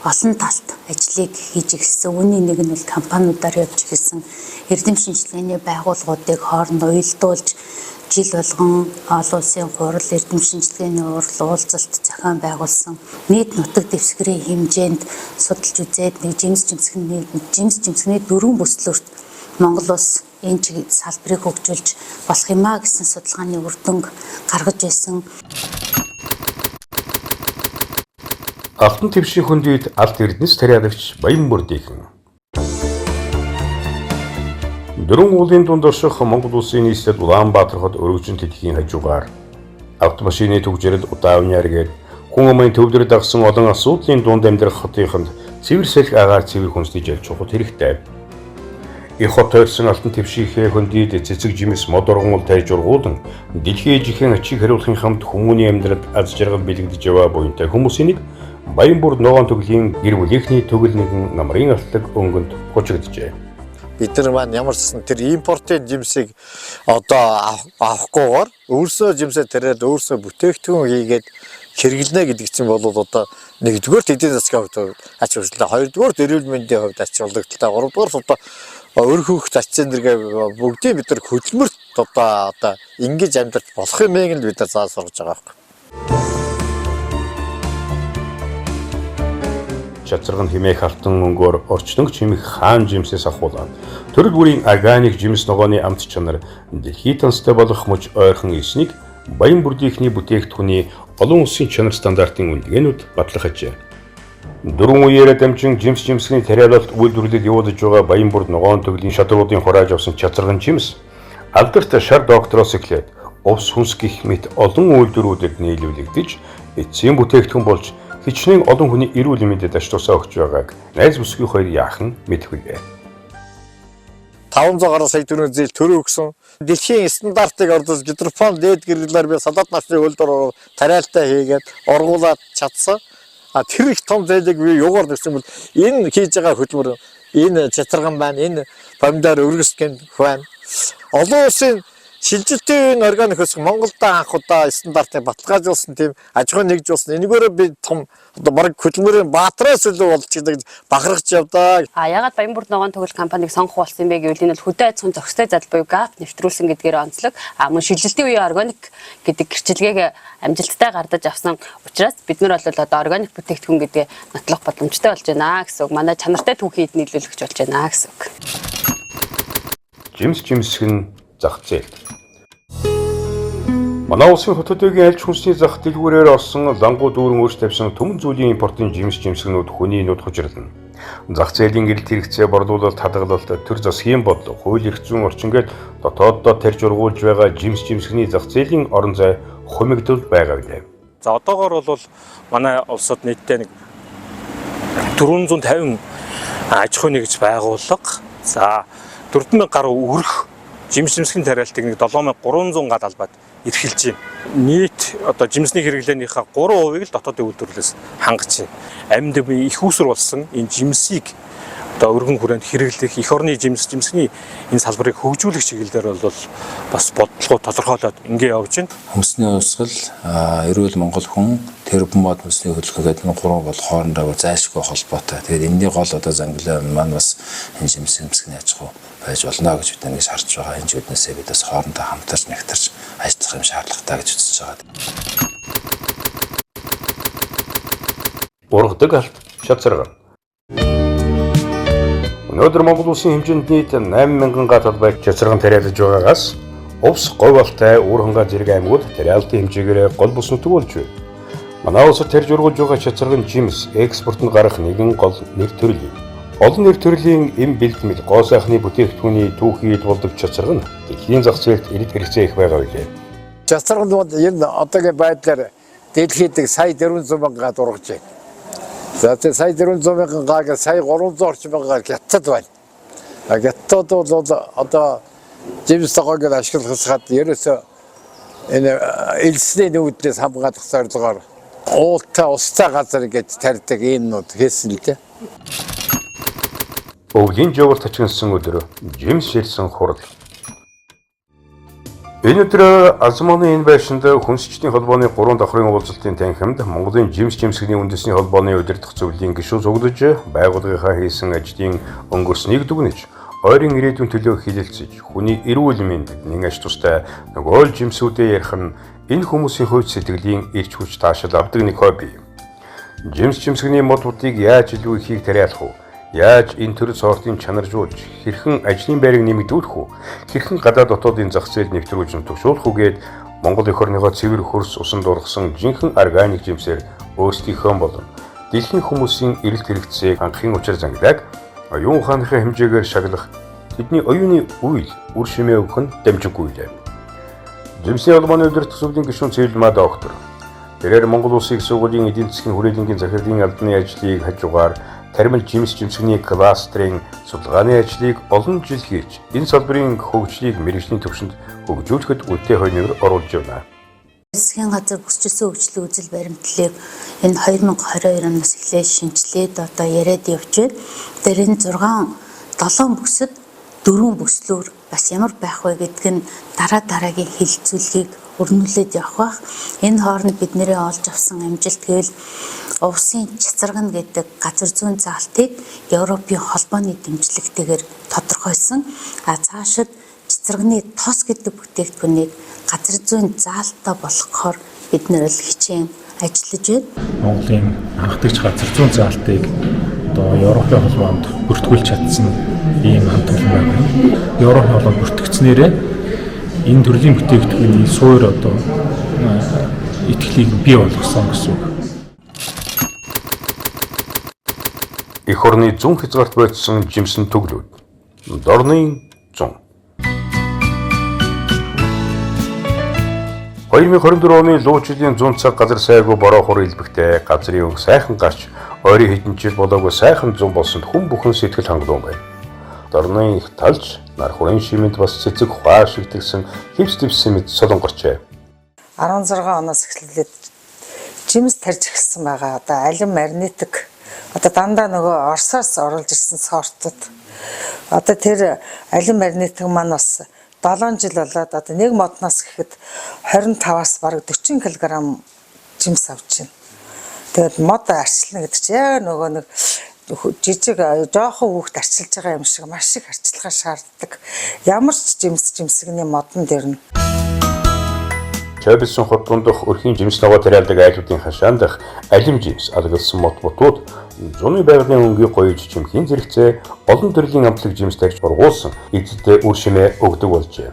олон талт ажлыг хийж эхэлсэн. Үүний нэг нь бол компаниудаар явж эхэлсэн эрдэм шинжилгээний байгууллагуудыг хоорондоо уялдуулж жил болгон олон улсын хурал эрдэм шинжилгээний уулзалт зохион байгуулсан. Нийт нутаг дэвсгэрийн хэмжээнд судалж үзээд нэг жимс жимсгний дөрвөн бүслөрт Монгол улс энэ салбарыг хөгжүүлж болох юмаа гэсэн судалгааны үр дүнг гаргаж байсан. Алтан твшийн хүндийд алт эрдэнэс тариалагч Баян Бүрдийнхэн. Дөрвөн уулын дунд орших Монгол улсын нийслэл Улаанбаатар хот өргөжин тэтгэхийн хажуугаар автомашины түгжрэл удаавны аргээд хүн амын төвдөр дагсан олон асуудлын дунд амьдрах хотынханд цэвэр салхи агаар цэвэр хүнсний жил чухал хэрэгтэй. Их хот тойрсон алтан твшийнхээ хөндийд цэцэг жимс мод оргуул тайж ургуулan дэлхийн жихэн ачиг хариулахын хамт хүмүүний амьдралд аз жаргал бэлэгдэж яваа буянтай хүмүүсийн нэг Баян Бүрд ногоон төглийн гэр бүлийнхний төгөл нэгэн намрын алтлаг өнгөнд хучигджээ. Бид нар маань ямар ч сан тэр импортын жимсийг одоо авахгүйгээр өөрсөө жимсээ тэрээд өөрсөө бүтээгдэхүүн хийгээд хэрэглэнэ гэдэг чинь бол одоо нэгдүгээр эдийн засгийн хувьд ач холбогдолтой, хоёрдугаар эрүүл мэндийн хувьд ач холбогдолтой, гуравдугаар одоо өр хөвгт ач зэндэргээ бүгдийг бид нар хөдөлмөрт одоо ингэж амьдрах болох юмыг л бид нар зааж сургаж байгаа байхгүй. Чацраган хэмээх алтан мөнгөөр орчлонг чимэх хаан жимсээс ахуулаад төрөл бүрийн органик жимс ногооны амт чанар дэлхийд танстай болох мөч ойрхон эснийг Баян Бүрдийнхний бүтээгдэхүүний олон улсын чанар стандартын үнэлгээнүүд батлах ажээ. Дөрвөн үеэрээ дамжин жимс жимсгний тариалалт үйлдвэрлэл явуулж байгаа Баян Бүрд ногоон төглийн шатруудын хурааж авсан чацраган жимс алдарт шар доктороос эхлээд увс хүнс гэх мэт олон үйлдвэрүүдэд нийлүүлэгдэж эцсийн бүтээгдэхүүн болж хичнээн олон хүний эрүүл мэндэд аж тусаа өгч байгааг найз бүсгүй хоёр яахан мэдвэ. 500 гаруй сая төгрөгийн зээл төрөө өгсөн. Дэлхийн стандартыг ордос гидрофон дээд гэрлэлээр би салаад насны хөлдөр тариалтай хийгээд оргуулад чадсан. Тэр их том зээлийг би юугаар нэгсэн бол энэ хийж байгаа хөдөлмөр энэ чацраган байна, энэ помидор өргөсгэн байна. Олон улсын шилжилтийн органик хөсгөн Монголд анх удаа стандартыг баталгаажуулсан тийм аж ахуйн нэгжүүлсэн. Энэгээр би том одоо бараг хөдөлмөрийн баатараас илүү болж гэдэг бахархаж явдаа. Ягаад Баянбүрд ногоон төгөл компанийг сонгох болсон юм бэ гэвэл энэ бол хөдөө аж ахуйн зохистой задал буюу ГАП нэвтрүүлсэн гэдгээр онцлог. Мөн шилжилтийн үеийн органик гэдэг гэрчилгээг амжилттай гардаж авсан учраас бид нар бол одоо органик бүтээгдэхүүн гэдгээ нотлох боломжтой болж байна гэсэн үг. Манай чанартай түүхий эдний нийлүүлэгч болж байна гэсэн үг. Жимсэх нь зах зээл. Манай улсын хотуудын альж хүнсний зах дэлгүүрээр орсон лангуу дүүрэн өөрч тавьсан төмөн зүйлийн импортын жимсгнүүд хүний нүд хужирлана. Зах зээлийн гэрэлт хэрэгцээ борлуулалт хадгалалт төр засгийн бодлого хууль эрх зүйн орчингээд дотооддоо тарьж ургуулж байгаа жимсгний зах зээлийн орон зай хумигдул байгаа билээ. За одоогоор бол манай улсад нийтдээ нэг 450 аж ахуйн нэгж байгууллага, за 4000 гаруй өрх жимсгийн тариалтыг нэг 7300 гад албад эрхэлж байна. Нийт одоо жимсний хэрэглээнийхээ 3%-ийг л дотоодын үйлдвэрлэлээс хангаж байна. Амьд их усур болсон энэ жимсийг одоо өргөн хүрээнд хэрэглэх эх орны жимсний энэ салбарыг хөгжүүлэх чиглэлээр бол бас бодлого тодорхойлоод ингэ явж байна. Хүнсний хувьсгал, эрүүл Монгол хүн, тэрбумод хүнсний хөдөлгөөн гэдэг нь гурав бол хоорондоо зайлшгүй холбоотой. Тэгээд энэний гол одоо зангилаа маань бас энэ жимсний аж ахуй байж болно гэж бид нэгж харж байгаа. Энэ зүуднээсээ бид бас хоорондоо хамтарч нэгтэрч ажиллах юм шаардлагатай гэж үзэж байгаа. Ургадаг алт шатсарган. Өнөөдөр Монгол улсын хэмжээнд нийт 8000 га талбай шатсарган тариалж байгаагаас увс говьалтай үр ханга зэрэг аймагуд тариалтын хэмжээгээр гол бус нутаг болж байна. Манай улсад тарьж ургуулж байгаа шатсарган жимс экспортод гарах нэгэн гол нэр төрөл юм. Олон нэр төрлийн эм бэлтгэл гоо сайхны бүтээгдэхүүний түүхийд болдог шатсарган дэлхийн зах зээлд ирээд хэрэгцээ их байгаа билээ. Шатсарган энэ одоогийн байдлаар дэлхийд сая 400 мянга дургаж байна. За тэгээ сая 400 мянган гааг сая 300 орчим мянгаар гятад байна. Гятад бол одоо жимс тогоог ашиглахад ерөөсөө энэ элсний нүүднээс хамгаалах зорилгоор уултаа устай газар гэж тарьдаг энэ хийсэн л дээ. Өвлийн жаварт ачигнсан өдөр жимс шилсэн хурал. Энэ өдөр Азманы энэ байшинд хүнсчдийн холбооны 3 давхрын уулзалтын танхимд Монголын жимсгний үндэсний холбооны удирдах зөвлөлийн гишүүн цуглаж байгууллагынхаа хийсэн ажлын өнгөрснийг дүгнэж ойрын ирээдүйн төлөө хилэлцэж хүний эрүүл мэнд нэг аж тустай нөгөө жимсүүдээ ярих нь энэ хүмүүсийн хувьд сэтгэлийн эрч хүч таашаал авдаг нэг хобби. Жимсгний модуудыг яаж илүү ихийг тариалах вэ? Яаж энэ төр сортын чанаржуулж хэрхэн ажлын байрыг нэмэгдүүлэх үү? Хэрхэн гадаад дотоодын зах зээл нэвтрүүлж төвшүүлэх үгээд Монгол эх орныхоо цэвэр хөрс усанд ургасан жинхэнэ органик жимсээр өөрсдийнхөө болон дэлхийн хүмүүсийн эрэлт хэрэгцээг хангахын учир зангидаг оюун ухааныхаа хэмжээгээр шаглах тэдний оюуны үйл үр шимээ өгөх нь дамжиггүй лээ. Жимсний холбооны удирдах зөвлөлийн гишүүн Цэвэлмаа доктор тэрээр Монгол Улсын их сургуулийн эдийн засгийн хүрээлэнгийн захирлын албаны ажлыг хажуугаар Тармил жимсгний кластерын судалгааны ажлыг олон жил хийж энэ салбарын хөгжлийг мэргэжлийн түвшинд хөгжүүлэхэд үнэтэй хойноор оруулж байна. Засгийн газар бүсчилсэн хөгжлийн үзэл баримтлалыг энэ 2022 оноос эхлээд шинжилээд одоо яриад явж байна. Тэр энэ 7 бүсэд 4 бүслүүр бас ямар байх вэ гэдг нь дараагийн хилцүүлгийг өрнүүлээд явах бах. Энэ хооронд бидний олж авсан амжилт гэвэл Увсын Чацарган гэдэг газар зүйн заалтыг Европын холбооны дэмжлэгтэйгээр тодорхойлсон. Цаашид Чацарганы тос гэдэг бүтээгдэхүүнийг газар зүйн заалтаа болгохоор бид нэр хичээн ажиллаж байна. Монголын анхдагч газар зүйн заалтыг одоо Европын холбоонд бүртгүүлж чадсан ийм хамт олон байна. Европын холбоонд бүртгэгдснээрээ энэ төрлийн бүтээгдэхүүний суур одоо итгэлийг бий болгосон гэсэн үг. Эх орны зүүн хязгаарт байцсан жимсэн төглүүд. Дорны 100. 2024 оны луу жилийн 100 цаг газар сайгүй бороо хур илбэгтэй газрын өнгө сайхан гарч ойрын хэдэн жил болоогүй сайхан 100 болсонд хүн бүхэн сэтгэл хангалуун байна. Дорны их талж нар хүрэн шимэнд бас цэцэг хаа шигтгсэн хивс дэвсэн мэд солонгорчээ. 16 оноос эхлээд жимс тарж эхэлсэн байгаа. Одоо алим маринетик одоо дандаа нөгөө Оросоос оруулж ирсэн сортууд. Одоо тэр алим маринетик маань бас 7 жил болоод одоо нэг модноос гэхэд 25-аас бараг 40 кг жимс авч байна. Тэгээд мод арчилна гэдэг чинь яг нөгөө нэг жижиг жоохон хүүхд арчилж байгаа юм шиг маш их арчилгаа шаарддаг. Ямар ч жимсгний модон дэрнэ. Чойбилсон хотгон дох өрхийн жимс ногоо тариалдаг айлуудын хашаан дах алим жимс алгалсан мод бутууд зуны байгалийн өнгийг гоёж чимхийн зэрэгцээ олон төрлийн амтлаг жимс тарьж ургуулсан эцэдээ үр шимээ өгдөг болжээ.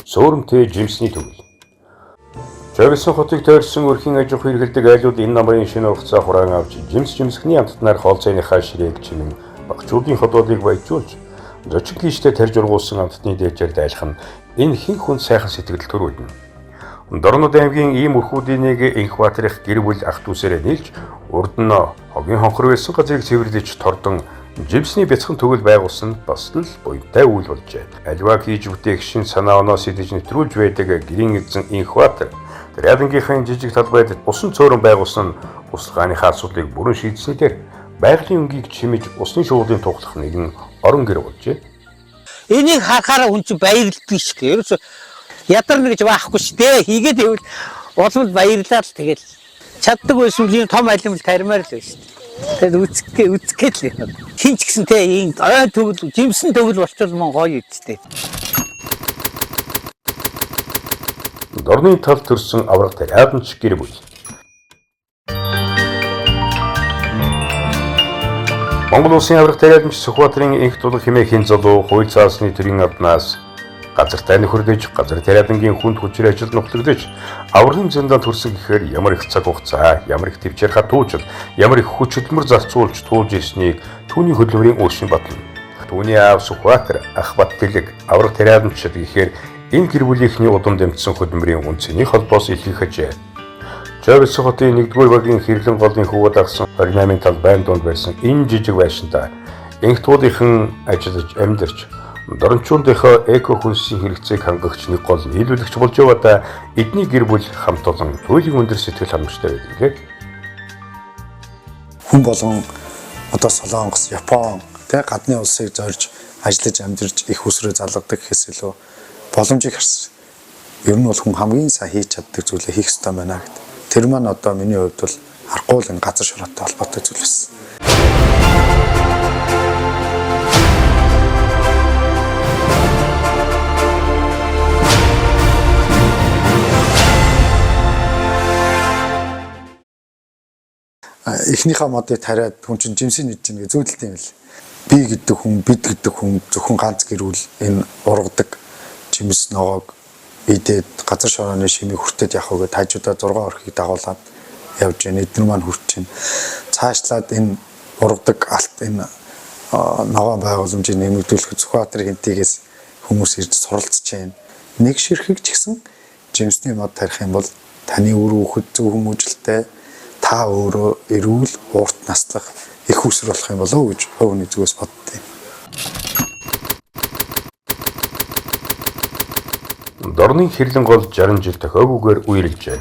Сөөрөмтэй жимсний төгөл. Чойбилсон хотыг тойрсон өрхийн аж ахуй хэрэглэдэг айлууд энэ намрын шинэ хугацаа хураан авч жимсхний амттнаар хоол цайныхаа ширээг чимэн багчуудын ходоодыг баяжуулж зочин клиштэй тарьж ургуулсан амттны дээжээр дайлах нь энэ хин хүн сайхан сэтгэл төрүүлнэ. Дорнод аймгийн ийм өрхүүдийн нэг Инхбаатарх гэр бүл ах дүүсээрээ нийлж урд нь хогийн хонхор байсан газрыг цэвэрлэж тордон жимсний бяцхан төгөл байгуулсан бас л буянтай үйл болжээ. Аливаа хийж бүтээх шин санаа оноос идэж нэвтрүүлж байдаг гэрийн эзэн Инхбаатар Рядангийнхын жижиг талбайд усан цөөрөн байгуулсан услахааныхаа асуудлыг бүрэн шийдснээр байгалийн өнгийг чимэж усны шуудын туглах нэгэн орон гэр болжээ. Энийг харахаараа хүн чинь баярлдаг шүү дээ. Ерөөсө ядарна гэж баахгүй шүү дээ. Хийгээд ивэл улам баярлаа л тэгэл чаддаг байсан юм том алимл таримаар л байсан. Тэгэл үзгээд л юм. Хин ч гэсэн те ийм ой төгөл жимсэн төгөл болчихвол мөн гоё үсттэй. Дорны тал төрсөн авраг тариадч гэр бүл. Монгол улсын авраг тариадч Сүхбаатарын инх тулах хэмээхийн залуу хууль цаасны төрийн амтнаас газартай нөхөрлөж, газар тариадангийн хүнд хүчээр ажилд нухлагдаж, аврагын зэндаан төрсөн гэхээр ямар их цаг хугацаа, ямар их төвчээр хатуужил, ямар их хүч хөдөлмөр зарцуулж туулж ирснийг түүний хөдөлмөрийн өөршин батна. Түүний аав Сүхбаатар ах Баттэлэг авраг тариадчид гэхээр энэ гэр бүлийнхний удам дэмжсэн хөдөлмөрийн үнцний холбоос илэрхийлж ажээ. Чойбилсон хотын 1-р багийн хэрлэн голын хөвөд агсан 28-ын тал байн донд байсан энэ жижиг байшинтай инхтуудынхан ажиллаж амьдарч дорончуундынхоо эко хөлсийн хэрэгцээг хангагч нэг гол нийлүүлэгч болж яваадаа эдний гэр бүл хамт олон туйлын өндөр сэтгэл хангамжтай байдаг. Хүн болгон одоо Солонгос, Япон гадны улсыг зорж ажиллаж амьдарч их усроо залгадаг гэхээс илүү боломжийг харсан. Ер нь бол хүн хамгийн сайн хийж чаддаг зүйлээ хийх ёстой байна гэдэг. Тэр маань одоо миний хувьд бол аргагүй л энэ газар шороотой холбоотой зүйл байсан. Эхнийхээ модыг тариад хүн чинь жимсийн нийт чинь зүйдэлтэй юм л. Би гэдэг хүн, бид гэдэг хүн зөвхөн ганц гэрүүл энэ ургадаг жимс ногоог идээд газар шорооны шимийг хүртээд явах гээд хажуудаа 6 орхийг дагуулад явж байна. Эдгээр маань хүрч байна. Цаашлаад энэ ургадаг алт энэ ногоон байгууламжийг нэмэгдүүлэх Сүхбаатарын хинтигээс хүмүүс ирж суралцж байна. Нэг ширхэг ч гэсэн жимсний мод тарих юм бол таны үр хүүхэд зөв хүмүүжлтэй та өөрөө эрүүл урт наслах их уср болох юм болов уу гэж өвний зүгээс боддیں۔ Дорны хэрлэн гол 60 жил тохиогүйгээр үерэлжээ.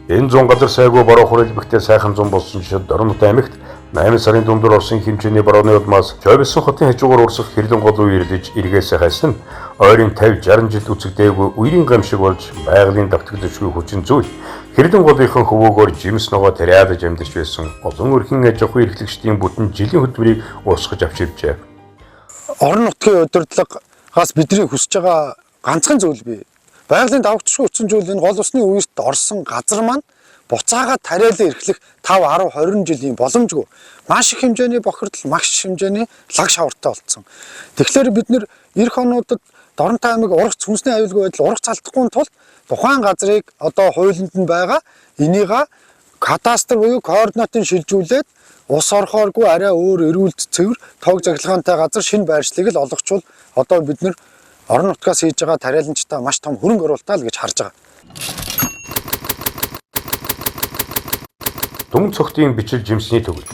Энэ зүүн газар сайгүй бороо хүрээлбэгтэй сайхан зүүн болсон шид Дорнод аймагт 8 сарын дундуур орсон хэмжээний борооны улмаас Чойбилсон хотын хажуугаар урсах хэрлэн гол үерэлж эргээсээ хайсан ойрын 50-60 жил үцэгдээгүй үерийн гамшиг болж байгалийн давтагдчихгүй хүчин зүйл хэрлэн голынхан хөвөөгөөр жимс ногоо тариадаж амьдарч байсан олон өрхийн аж ахуй эрхлэгчдийн бүтэн жилийн хөдөлмөрийг уусгаж авч ивжээ. Орон нутгийн удирдлагаас бидний хүсэж байгаа ганцхан зүйл бий. Байгалийн давтагдчихгүй хүчин зүйл энэ гол усны үерт орсон газар маань буцаагаад тариалан эрхлэх 5, 10, 20 жилийн боломжгүй маш их хэмжээний бохирдол, маш их хэмжээний лаг шавартай болсон. Тэгэхээр бид нэр эх онуудад Доронтой аймаг ургац хүнсний аюулгүй байдал ургац алдахгүй тул тухайн газрыг одоо хуулинд нь байгаа энийг кадастр буюу координатын шилжүүлээд ус орхооргүй арай өөр эрүүлт цэвэр тог заглагаантай газар шинэ байршлыг л олгочвол одоо бид нэр орон нутгаас хийж байгаа тариаланчтай маш том хөрөнгө оруулалтаа л гэж харж байгаа. Түмэн цогтын бичил жимсний төгөл.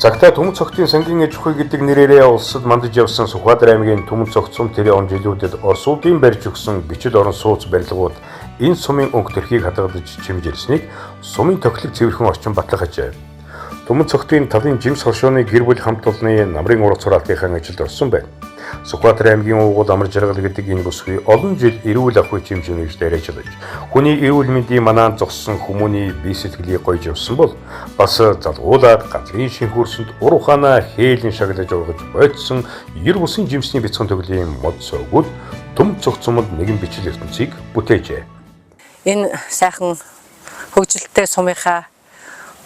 Цагтаа Түмэн цогтын сангийн аж ахуй гэдэг нэрээрээ улсад мандаж явсан Сүхбаатар аймгийн Түмэн цогт сум тэрэ он жилүүдэд Орос улсын барьж өгсөн бичил орон сууц барилгууд энэ сумын өнгө төрхийг хадгалж чимж ирснийг сумын тохилог цэвэрхэн орчин батлах ажээ. Түмэн цогтын талын жимс хошооны гэр бүл хамт олонны намрын ургац хураалтынхаа ажилд орсон байна. Сүхбаатар аймгийн уугуул амар жаргал гэдэг энэ бүсгүй олон жил эрүүл ах үе хэмжээнээс дайрачилж хүний эрүүл мэндийн манаан зогссон хүмүүний бие сэтгэлийг гойж явсан бол бас залгуулаад газрын шинхүүрсэнд ур ухаанаа хээлэн шаглаж ургаж бойдсон ер бусын жимсний бяцхан төглийн мод сувгууд Түмэн цогцомод нэгэн бичил ертөнцийг бүтээжээ. Энэ сайхан хөгжилтэй сумынхаа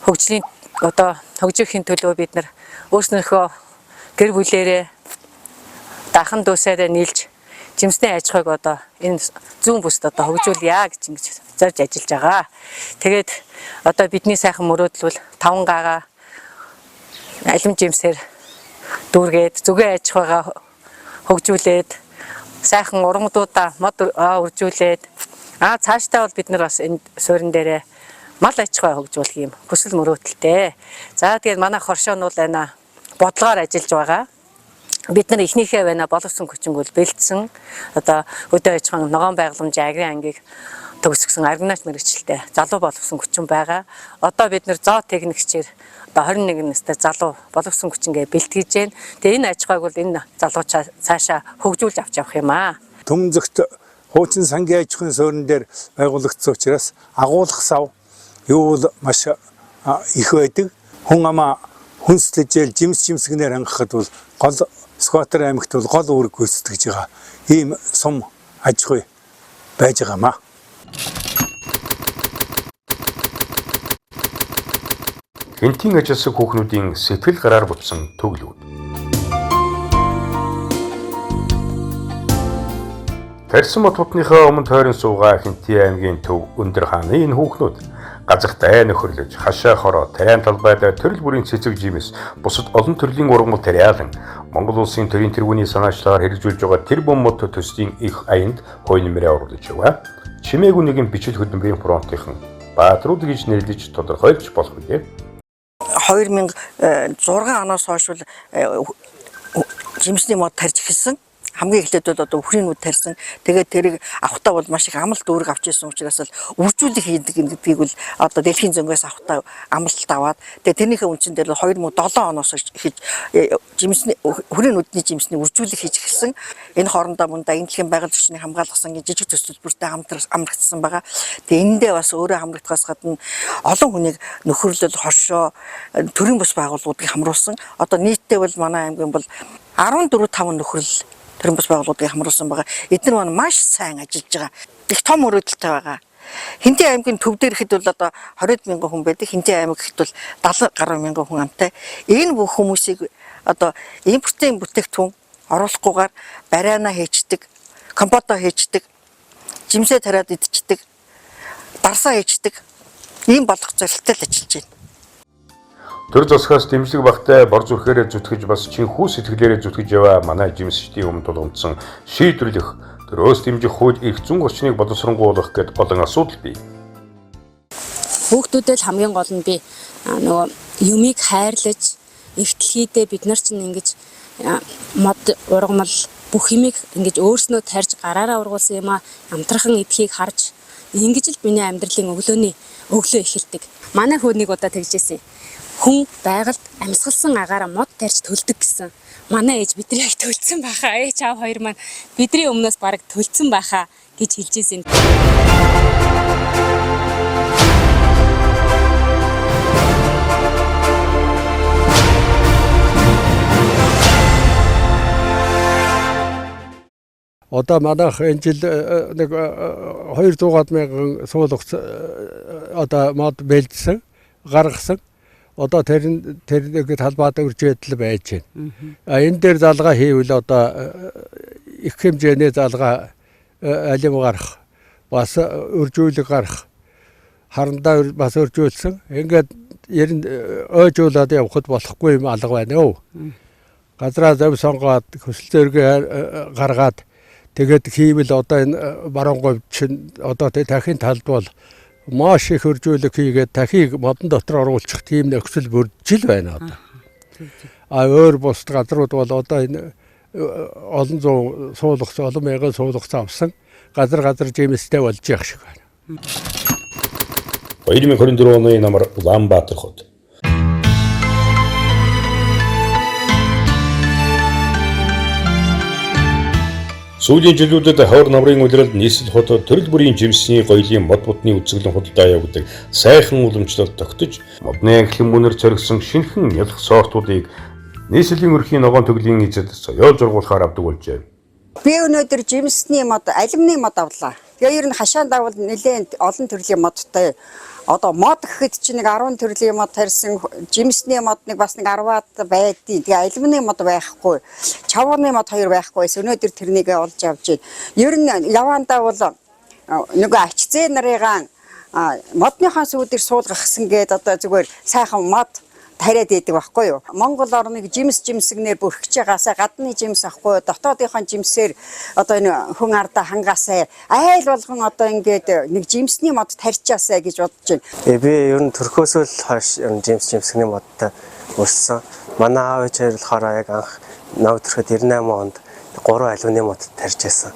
хөгжлийн хөгжихийн төлөө бид нар өөрснөөхөө гэр бүлээрээ дахан дүүсээрээ нийлж жимсний аж ахуйг энэ зүүн бүст хөгжүүлъя гэж ингэж зорж ажиллаж байгаа. Тэгээд бидний сайхан мөрөөдөл бол 5 гаага алим жимсээр дүүргээд зүгээ аж ахуйгаа хөгжүүлээд сайхан ургамдуудаа мод үржүүлээд цаашдаа бол бид нар бас энэ суурин дээрээ мал аж ахуй хөгжүүлэх юм хүсэл мөрөөдөлтэй. За тэгээд манай хоршоо нь бол байна бодлогоор ажиллаж байгаа. Бид нар эхнийхээ байна боловсон хүчингүүл бэлдсэн өдөө аж ахуйн ногоон байгууламжийн агрын ангийг төгсгсөн аргинаач мэргэжилтэй залуу боловсон хүчин байгаа. Одоо бид нар зоо техникчээр 21 настай залуу боловсон хүчингээ бэлтгэж байна. Тэгээ энэ аж ахуйг бол энэ залуучаа цаашаа хөгжүүлж авч явах юм аа. Түмэн цогт хуучин сангийн аж ахуйн суурин дээр байгуулагдсан учраас агуулгах сав юу бол маш их байдаг. Хүн амаа хүнслэжэл жимс жимсгнээр хангахад бол гол Сүхбаатар аймагт бол гол үүрэг гүйцэтгэж байгаа ийм сум аж ахуй байж байгаамаа. Хинтийн ажилсаг хүүхнүүдийн сэтгэл гараар бутсан төглүүд. Тарьсан мототныхаа өмнө тойрон суугаа Хинтийн аймгийн төв өндөр хааны энэ хүүхнүүд газартай нөхөрлөж хашаа хороо тариан талбайд төрөл бүрийн цэцэг жимс бусад олон төрлийн ургамал тариалан Монгол улсын төрийн тэргүүний санаачлагаар хэрэгжүүлж байгаа тэр бомбот төслийн их аянд хойно нэмрээ оруулж яваа. Чимээгүй нэгэн бичил хөдөлмөрийн фронтынхан баатрууд гэж нэрлэж тодорхойлж болох үү? 2006 оноос хойш жимсний мод тарьж эхэлсэн. Хамгийн эхлээд бол үхрийн нүд тарьсан. Тэгээд тэрийг авахтаа бол маш их амлалт үүрэг авч ирсэн учраас л үржүүлэх хийдэг гэдгийг бол дэлхийн зөнгөөс авахтаа амлалт аваад тэгээд тэрнийхээ үндсэн дээр 2007 оноос хийж жимсний үхрийн нүдний жимсний үржүүлэх хийж эхэлсэн. Энэ хоорондоо мөн энэ дэлхийн байгаль орчныг хамгаалах сангийн жижиг төсөлбөртэй амрагдсан байгаа. Тэгээд эндээ бас өөрөө хамрагдахаас гадна олон хүнийг нөхөрлөл, хоршоо, төрийн бус байгууллагуудыг хамруулсан. Одоо нийтдээ бол манай аймгийн бол 14-5 нөхрөл төрийн бас байгууллагуудыг хамруулсан байгаа. Эдгээр маань маш сайн ажиллаж байгаа. Их том мөрөөдөлтэй байгаа. Хинтийн аймгийн төв дээр ихэд бол 20 мянган хүн байдаг. Хинтийн аймаг ихэд бол 70 гаруй мянган хүн амтай. Энэ бүх хүмүүсийг импортын бүтээгдэхүүн оруулахгүйгээр бариана хийчдэг, компото хийчдэг, жимсээ тариад идчихдэг, дарсаа хийчдэг. Ийм болох зорилттой л ажиллаж байна. Төр засгаас дэмжлэг багтай бор зүрхээрээ зүтгэж бас чинхүү сэтгэлээрээ зүтгэж яваа манай жимсчдийн өмнө тулгамдсан шийдвэрлэх төрөөс дэмжих хууль эрх зүйн орчныг боловсронгуулах гэд олон асуудал бий. Хүүхдүүдэд хамгийн гол нь би юмыг хайрлаж эвтлэхийдээ бид нар чинь ингэж мод ургамал бүх юмыг ингэж өөрснөө тарьж гараараа ургуулсан юм амтрахан эдхийг харж ингэж л миний амьдралын өглөө эхэлдэг. Манай хөөнийг удаа тэгжсэн. Хүн байгальд амьсгалсан агаараа мод тарьж төлдөг гэсэн. Манай ээж бидний яг төлцсөн байхаа. Ээж аав хоёр маань бидний өмнөөс бараг төлцсөн байхаа гэж хэлжсэн. Одоо манайх энэ жил нэг 200 мянган суулгац одоо мод бэлдсэн, гаргасан. Одоо тэр нэг талбайд үржээдэл байж байна. Энэ дээр залгаа хийвэл одоо их хэмжээний залгаа алим гарах, бас үржүүлэг гарах, харандаа бас үржүүлсэн. Ингээд ойжуулаад явхад болохгүй юм алга байна өө. Газраа зөв сонгоод хөсөл зөргээ гаргаад тэгээд хийвэл одоо энэ баруун чинь одоо дахин талд бол маш их үржүүлэг хийгээд дахийг модон дотор оруулах тийм нөхцөл бүрдэж байна одоо. Өөр бус газрууд бол одоо энэ олон зуун суулгац, олон мянган суулгац авсан газар жимстэй болж явах шиг байна. 2024 оны намар Улаанбаатар хот. Сүүлийн жилүүдэд хойр намрын улиралд нийслэл хотод төрөл бүрийн жимсний гоёлын мод будны үзэсгэлэн худалдаа явуулдаг сайхан уламжлалт тогтож, модны анхлан мөнөр зориулсан шинэхэн ялах сортуудыг нийслэлийн өрхийн ногоон төглийн эзэд соёол зургуулахаар авдаг болжээ. Би өнөөдөр жимсний мод, алюминий мод авлаа. Тэгээ ер нь хашаанд авал нэлээд олон төрлийн модтой. Одоо мод гэхэд чи нэг 10 төрлийн мод тарьсан, жимсний мод нэг бас нэг 10-аад байдیں۔ Тэгээ алюминий мод байхгүй. Чавганы мод 2 байхгүй. Өнөөдөр тэрнийг олж авч байна. Ер нь явандаа бол нөгөө ач зээ нарыгаан модныхаа сүүдэр суулгахсан гээд одоо зүгээр сайхан мод тариад идэг байхгүй юу. Монгол орныг жимсгнээр бүрхэж байгаасаа гадны жимс ахгүй, дотоодынхон жимсээр одоо энэ хүн ардаа хангаасаа айл болгон одоо ингээд нэг жимсний мод тарьчаасаа гэж бодож байна. Би ер нь төрхөөсөө л хойш жимсгний модтой өссөн. Манай аав ээж болохоор яг анх нав төрөхөд 98 онд 3 алюминий мод тарьж байсан.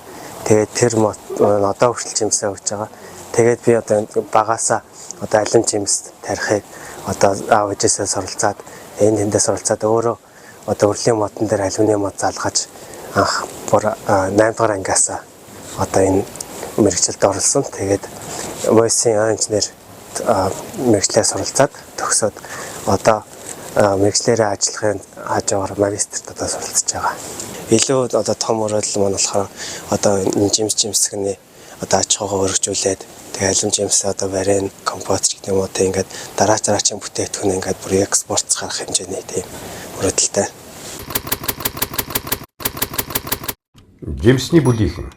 Тэгээд тэр мод одоо хүртэл жимсээ өгч байгаа. Тэгээд би одоо багаасаа одоо алюминий жимс тарихыг одоо аав ээжээсээ суралцаад энэ тэндээс суралцаад өөрөө одоо урлагийн модон дээр алюминий мод залгаж анх 8 дугаар ангиас одоо энэ мэргэжилд оролцсон. Тэгээд voice-ийн инженер мэргэжлээ суралцаад төгсөөд одоо мэргэжлээрээ ажиллахын хажуугаар магистрт одоо суралцж байгаа. Илүү одоо том өрөөлөл маань болохоор одоо энэ жимсгний одоо аж ахуйгаа өргөжүүлээд тэгээ алюминий жимс одоо барин компост гэх юм уу тэг ингээд дараачийн бүтээгдэхүүн ингээд бүр экспортч гарах хэмжээний тийм өрөөдөлтэй. Жимсний бүлийнхэн.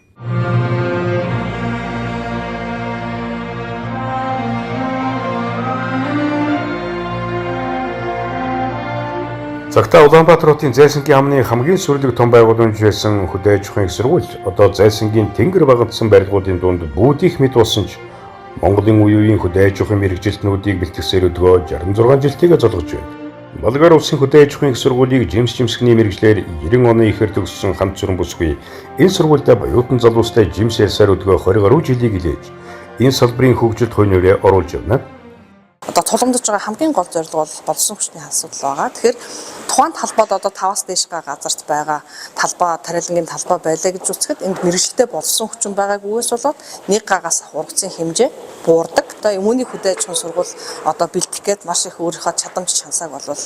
Цагтаа Улаанбаатар хотын Зайсангийн амны хамгийн сүрлэг том байгууламж байсан хөдөө аж ахуйн их сургууль одоо Зайсангийн тэнгэр багтсан барилгуудын дунд бүүдийнх мэт болсон ч Монголын үеийн хөдөө аж ахуйн мэргэжилтнүүдийг бэлтгэсээр өдгөө 66 жилтэйгээ золгож байна. Болгар улсын хөдөө аж ахуйн их сургуулийг жимсгний мэргэжлэр 90 оны ихэр төгссөн хамт зүрэн бүсгүй энэ сургуультай Баяутан залуустай жимс ярьсаар өдгөө 20 гаруй жилийг илээж энэ салбарын хөгжилд хойноороо оруулж явна. Одоо тулгамдж байгаа хамгийн гол зорилго бол болсон хүчний асуудал байгаа. Тэгэхээр тухайн талбайд одоо 5-аас дээшгээ газарт байгаа талбай, тариалангийн талбай байлаа гэж үзэхэд энд мэргэжилтэд болсон хүчин байгаагүй үес болоод нэг гагаас ургацын хэмжээ буурдаг. Одоо өмнөний хөдөө аж ахуйн сургууль одоо бэлтгэх гээд маш их өөрийнхөө чадамж чансааг болвол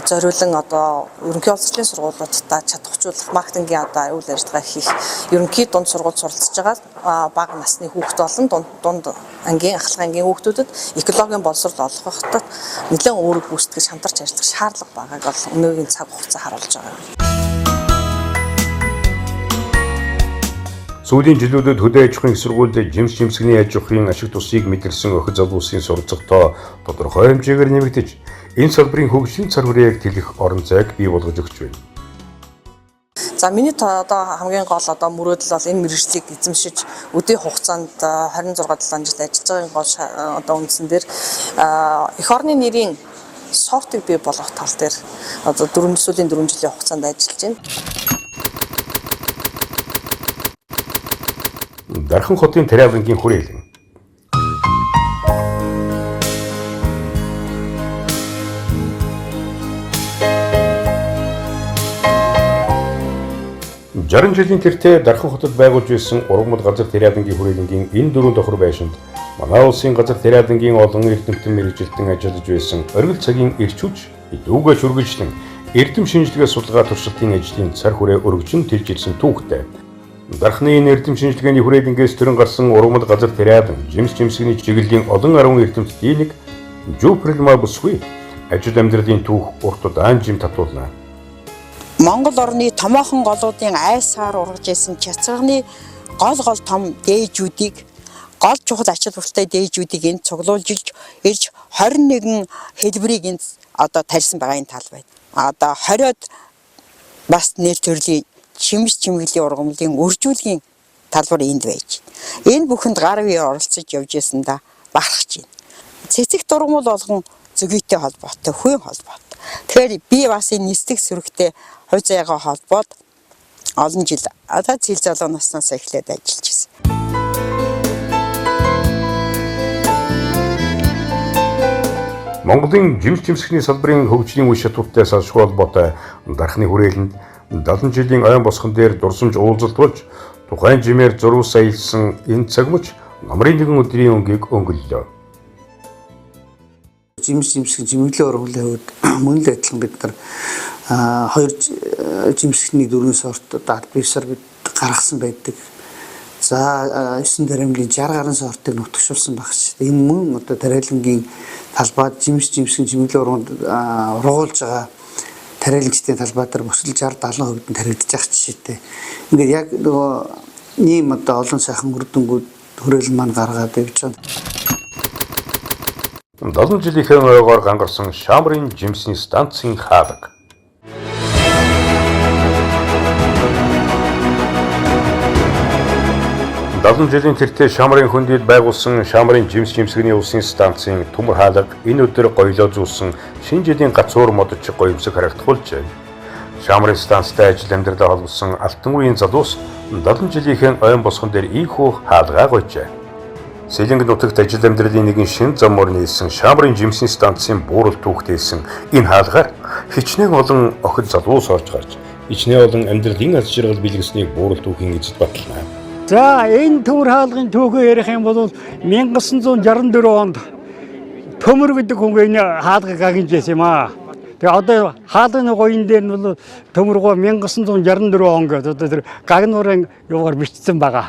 зориулан одоо ерөнхий улсын сургуулиудаа чадахжуулах маркетингийн одоо үйл ажиллагаа хийх ерөнхий дунд сургууль суралцж байгаа бага насны хүүхд болон дунд ангийн ахлах ангийн хүүхдүүдэд экологийн боловсрол олох хатад нэлээд өөрөг гүйцэтгэж хамтарч ажиллах шаардлага байгааг бол өнөөгийн цаг хугацаа харуулж байгаа. Сүүлийн жилүүдэд хөдөө аж ахуйн сургуульд жимсгний аж ахуйн ашиг тусыг мэдэрсэн охид залуусын суралцахтаа тодорхой хэмжээгээр нэмэгдэж энэ салбарын хөгжлийн цар хүрээг тэлэх орон зайг бий болгож өгч байна. За миний одоо хамгийн гол одоо мөрөөдөл бол энэ мэргэжлийг эзэмшиж өдөө хугацаанд 26-7 жил ажиллаж байгаа гол одоо үндсэн дээр эх орны нэрийн софтыг бий болгох тал дээр одоо 4 жилийн хугацаанд ажиллаж байна. Дархан хотын тариалангийн хүрээлэн. Жаран жилийн тэртээ Дархан хотод байгуулж байсан ургамал газар тариалангийн хүрээлэнгийн энэ 4 давхар байшинд манай улсын газар тариалангийн олон эрдэмтэн мэргэжилтэн ажиллаж байсан оргил цагийн эрч хүч дүүгээ шүргэжлэн эрдэм шинжилгээ судалгаа туршилтын ажлын цар хүрээ өргөжин тэлжилсэн түүхтэй. Дархны энэ эрдэм шинжилгээний хүрээлэнгээс төрөн гарсан ургамал газар тариалан жимсгний чиглэлийн олон 10 эрдэмтдийн нэг Жуприлма бүсгүй ажил амьдралын түүх урт удаан жим татуулна. Монгол орны томоохон голуудын айсаар ургаж исэн чацганы гол том дээжүүдийг гол чухал ач холбогдолтой дээжүүдийг энд цуглуулж ирж 21 хэлбэрийг энд одоо тарьсан байгаа энэ тал байна. Одоо 20-од бас нэр төрлийн чимс чимгэлийн ургамлын үржүүлгийн талбар энд байж. Энэ бүхэнд гар бие оролцож явж байсандаа бахархаж байна. Цэцэг дургамал болгон зөгөөтэй холбоотой, хүн холбоотой. Тэгэхээр би бас энэ нислэг сүрэгтэй хувь заяагаа холбоод олон жил одоо цэл залуу наснаас эхлээд ажиллаж байна. Монголын жимсгний салбарын хөгжлийн үе шатуудтай салшгүй холбоотой Дархны хүрээлэнд 70 жилийн ойн босгон дээр дурсамж уулзалт болж Тухайн жимээр зурвас аялсан энэ цагмч намрын нэгэн өдрийн өнгийг өнгөллөө. Жимс жимсэг жимэглээ ургуулын хувьд мөн л адилхан бид нар хоёр жимсэгний 4 сорт албисаар бид гаргасан байдаг. За 9 тариамлын 60 гаруй сортыг нутагшуулсан багч. Энэ мөн одоо тариалангийн талбайд жимс жимсэг жимэглээ ургуулж байгаа тариалагчдын талбай дээр бүсэл 60-70% нь таригдчих жишээтэй. Ингээд яг нөгөө ийм одоо олон сайхан үрдэнгүүд хүрээлэн маань гаргаад явж байна. 7 жилийнхээ ойгоор гангарсан Шамрын жимсний станцын хаалга. Далан жилийн тэртээ Шамрын хөндөд байгуулсан Шамрын жимс жимсгний улсын станцын төмөр хаалга энэ өдөр гоёлоо зүүсэн шинэ жилийн гацуур модч гоёмсог харагдахулжээ. Шамрын станцтай ажил амьдралаа холбосон алтан үеийн залуус 7 жилийнхэн ойн босгон дээр ийхүү хаалгаа гойжээ. Сэлэнг нутагт ажил амьдралын нэгэн шин заммор нийлсэн Шамрын жимсний станцын буурал түүхтээсэн энэ хаалгаар хичнээн олон охид залуус орж гарч ичнээн олон амьдралын аз жаргал бэлгэснийг буурал түүхийн эзэд батална. За энэ төмөр хаалгын түүхээ ярих юм бол 1964 онд төмөр гэдэг хүн энэ хаалгыг агнжсэн юм аа. Тэгээ одоо хаалгын гоён дээр нь бол төмөргөө 1964 он гэдэг одоо тэр гагнуурын юугаар бичсэн байгаа.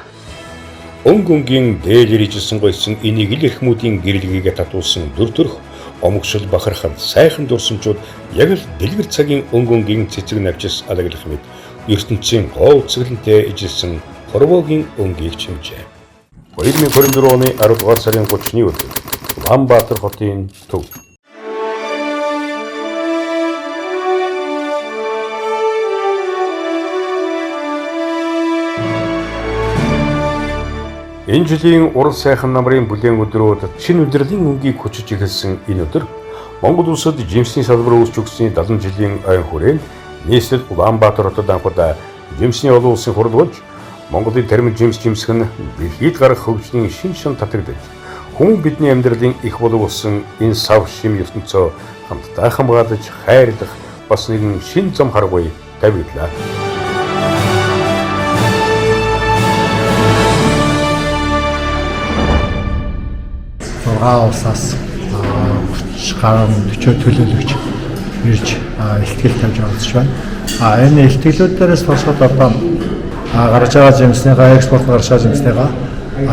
Өнгөнгийн дээлэр ижилсэн гойсон энийг л эрхмүүдийн гэрэлгийгээ татуулсан дүртөрх омогшил бахархан сайхан дурсамжууд яг л дэлгэр цагийн өнгөнгийн цэцэг навчис алаглах мэд ертөнцийн гоо цэглэнтэй ижилсэн Хорвогийн өнгийг чимжээ. 2024 оны 10 дугаар сарын 30-ны өдөр Улаанбаатар хотын төв. Энэ жилийн уран сайхан намрын бүлээн өдрүүд шинэ удирдлагын өнгийг хүчиж эхэлсэн энэ өдөр Монгол улсад жимсний салбар үүсч өгсөн 70 жилийн ойн хүрээнд нийслэл Улаанбаатар хотод анхудаа жимсний олон улсын хурал болж Монголын термин жимс жимсэх нь дэлхийд гарах хөгжлийн шин шин татагдаж хүн бидний амьдралын их болов болсон энэ сав шим ертөнцөө хамтдаа хамгаалж хайрлах бас нэгэн шин зам харгуй тавиглаа. Улсаас 40 төлөөлөгч ирж ихтгэл тавьж оролцож байна. Энэ ихтгэлүүдээс босоод одоо гарч байгаа жимснийгаа экспорт гарч байгаа жимснийгаа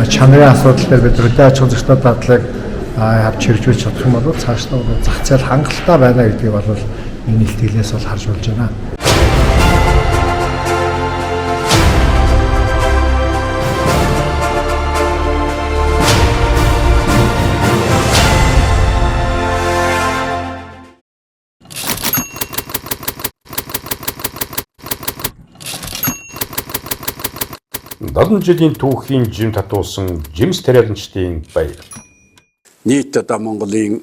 чанарын асуудал дээр бид хөдөө аж ахуйн зохицол дадлыг авч хэрэгжүүлж чадах юм бол цаашдаа зах зээл хангалттай байна гэдгийг бол энэ ихтгэлээс бол харж болж байна. Далан жилийн түүхийн жим татуулсан жимс тариаланчдын баяр. Нийт одоо Монголын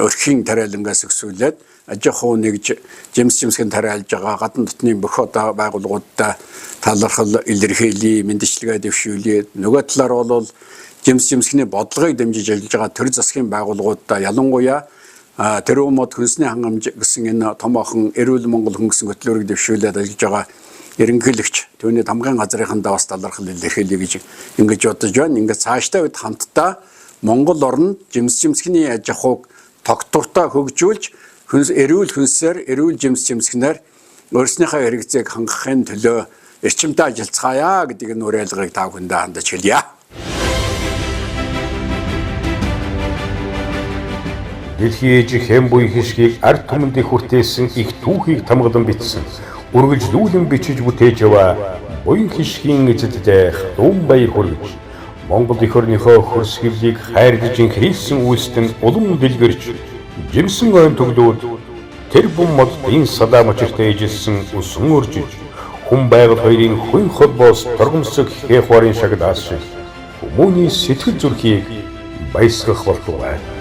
өрхийн тариалангаас өсвөлээд аж ахуй нэгж жимс жимсгэн тариалж байгаа гадна дотны бүх одоо байгууллагуудаа талархал илэрхийлээ, мэндчлэгээ дэвшүүлээ. Нөгөө талаар бол жимс жимсгний бодлогыг дэмжиж ажиллаж байгаа төр засгийн байгууллагуудаа ялангуяа тэрүүн мод хүнсний хангамж гэсэн энэ томоохон эрүүл Монгол хүн гэсэн хөтөлбөрийг дэвшүүлээд ажиллаж байгаа ерөнхийлөгч түүний тамгын газрынхандаа бас талархал илэрхийлье гэж ингэж бодож байна. Ингээд цаашдаа бид хамтдаа Монгол орнд жимс жимсгний аж ахуйг тогтвортой хөгжүүлж эрүүл хүнсээр эрүүл жимс жимсгнээр өөрснийхөө хэрэгцээг хангахын төлөө эрчимтэй ажиллацгаая гэдэг энэ уриалгыг та бүхэндээ хандаж хэлье. Дэлхийн ээжих хэм буй хишгийг ард түмэндээ хүртээсэн их түүхийг тамгалан бичсэн. Үргэлжлүүлэн бичиж бүтээж яваа буян хишгийн эцэдтэй дум баяр хүргэж Монгол эх орныхоо хөрс хэвлийг хайрлаж инхрийлсэн үйлсэнд улам дэлгэрч жимсэн ойн төглүүд тэр бум модын салаа мочиртай ижилсэн усан өржиж хүн байгаль хоёрын хүн холбоос торгомсог хээх хуарын шагнаас шиг хүмүүний сэтгэл зүрхийг баясгах болов.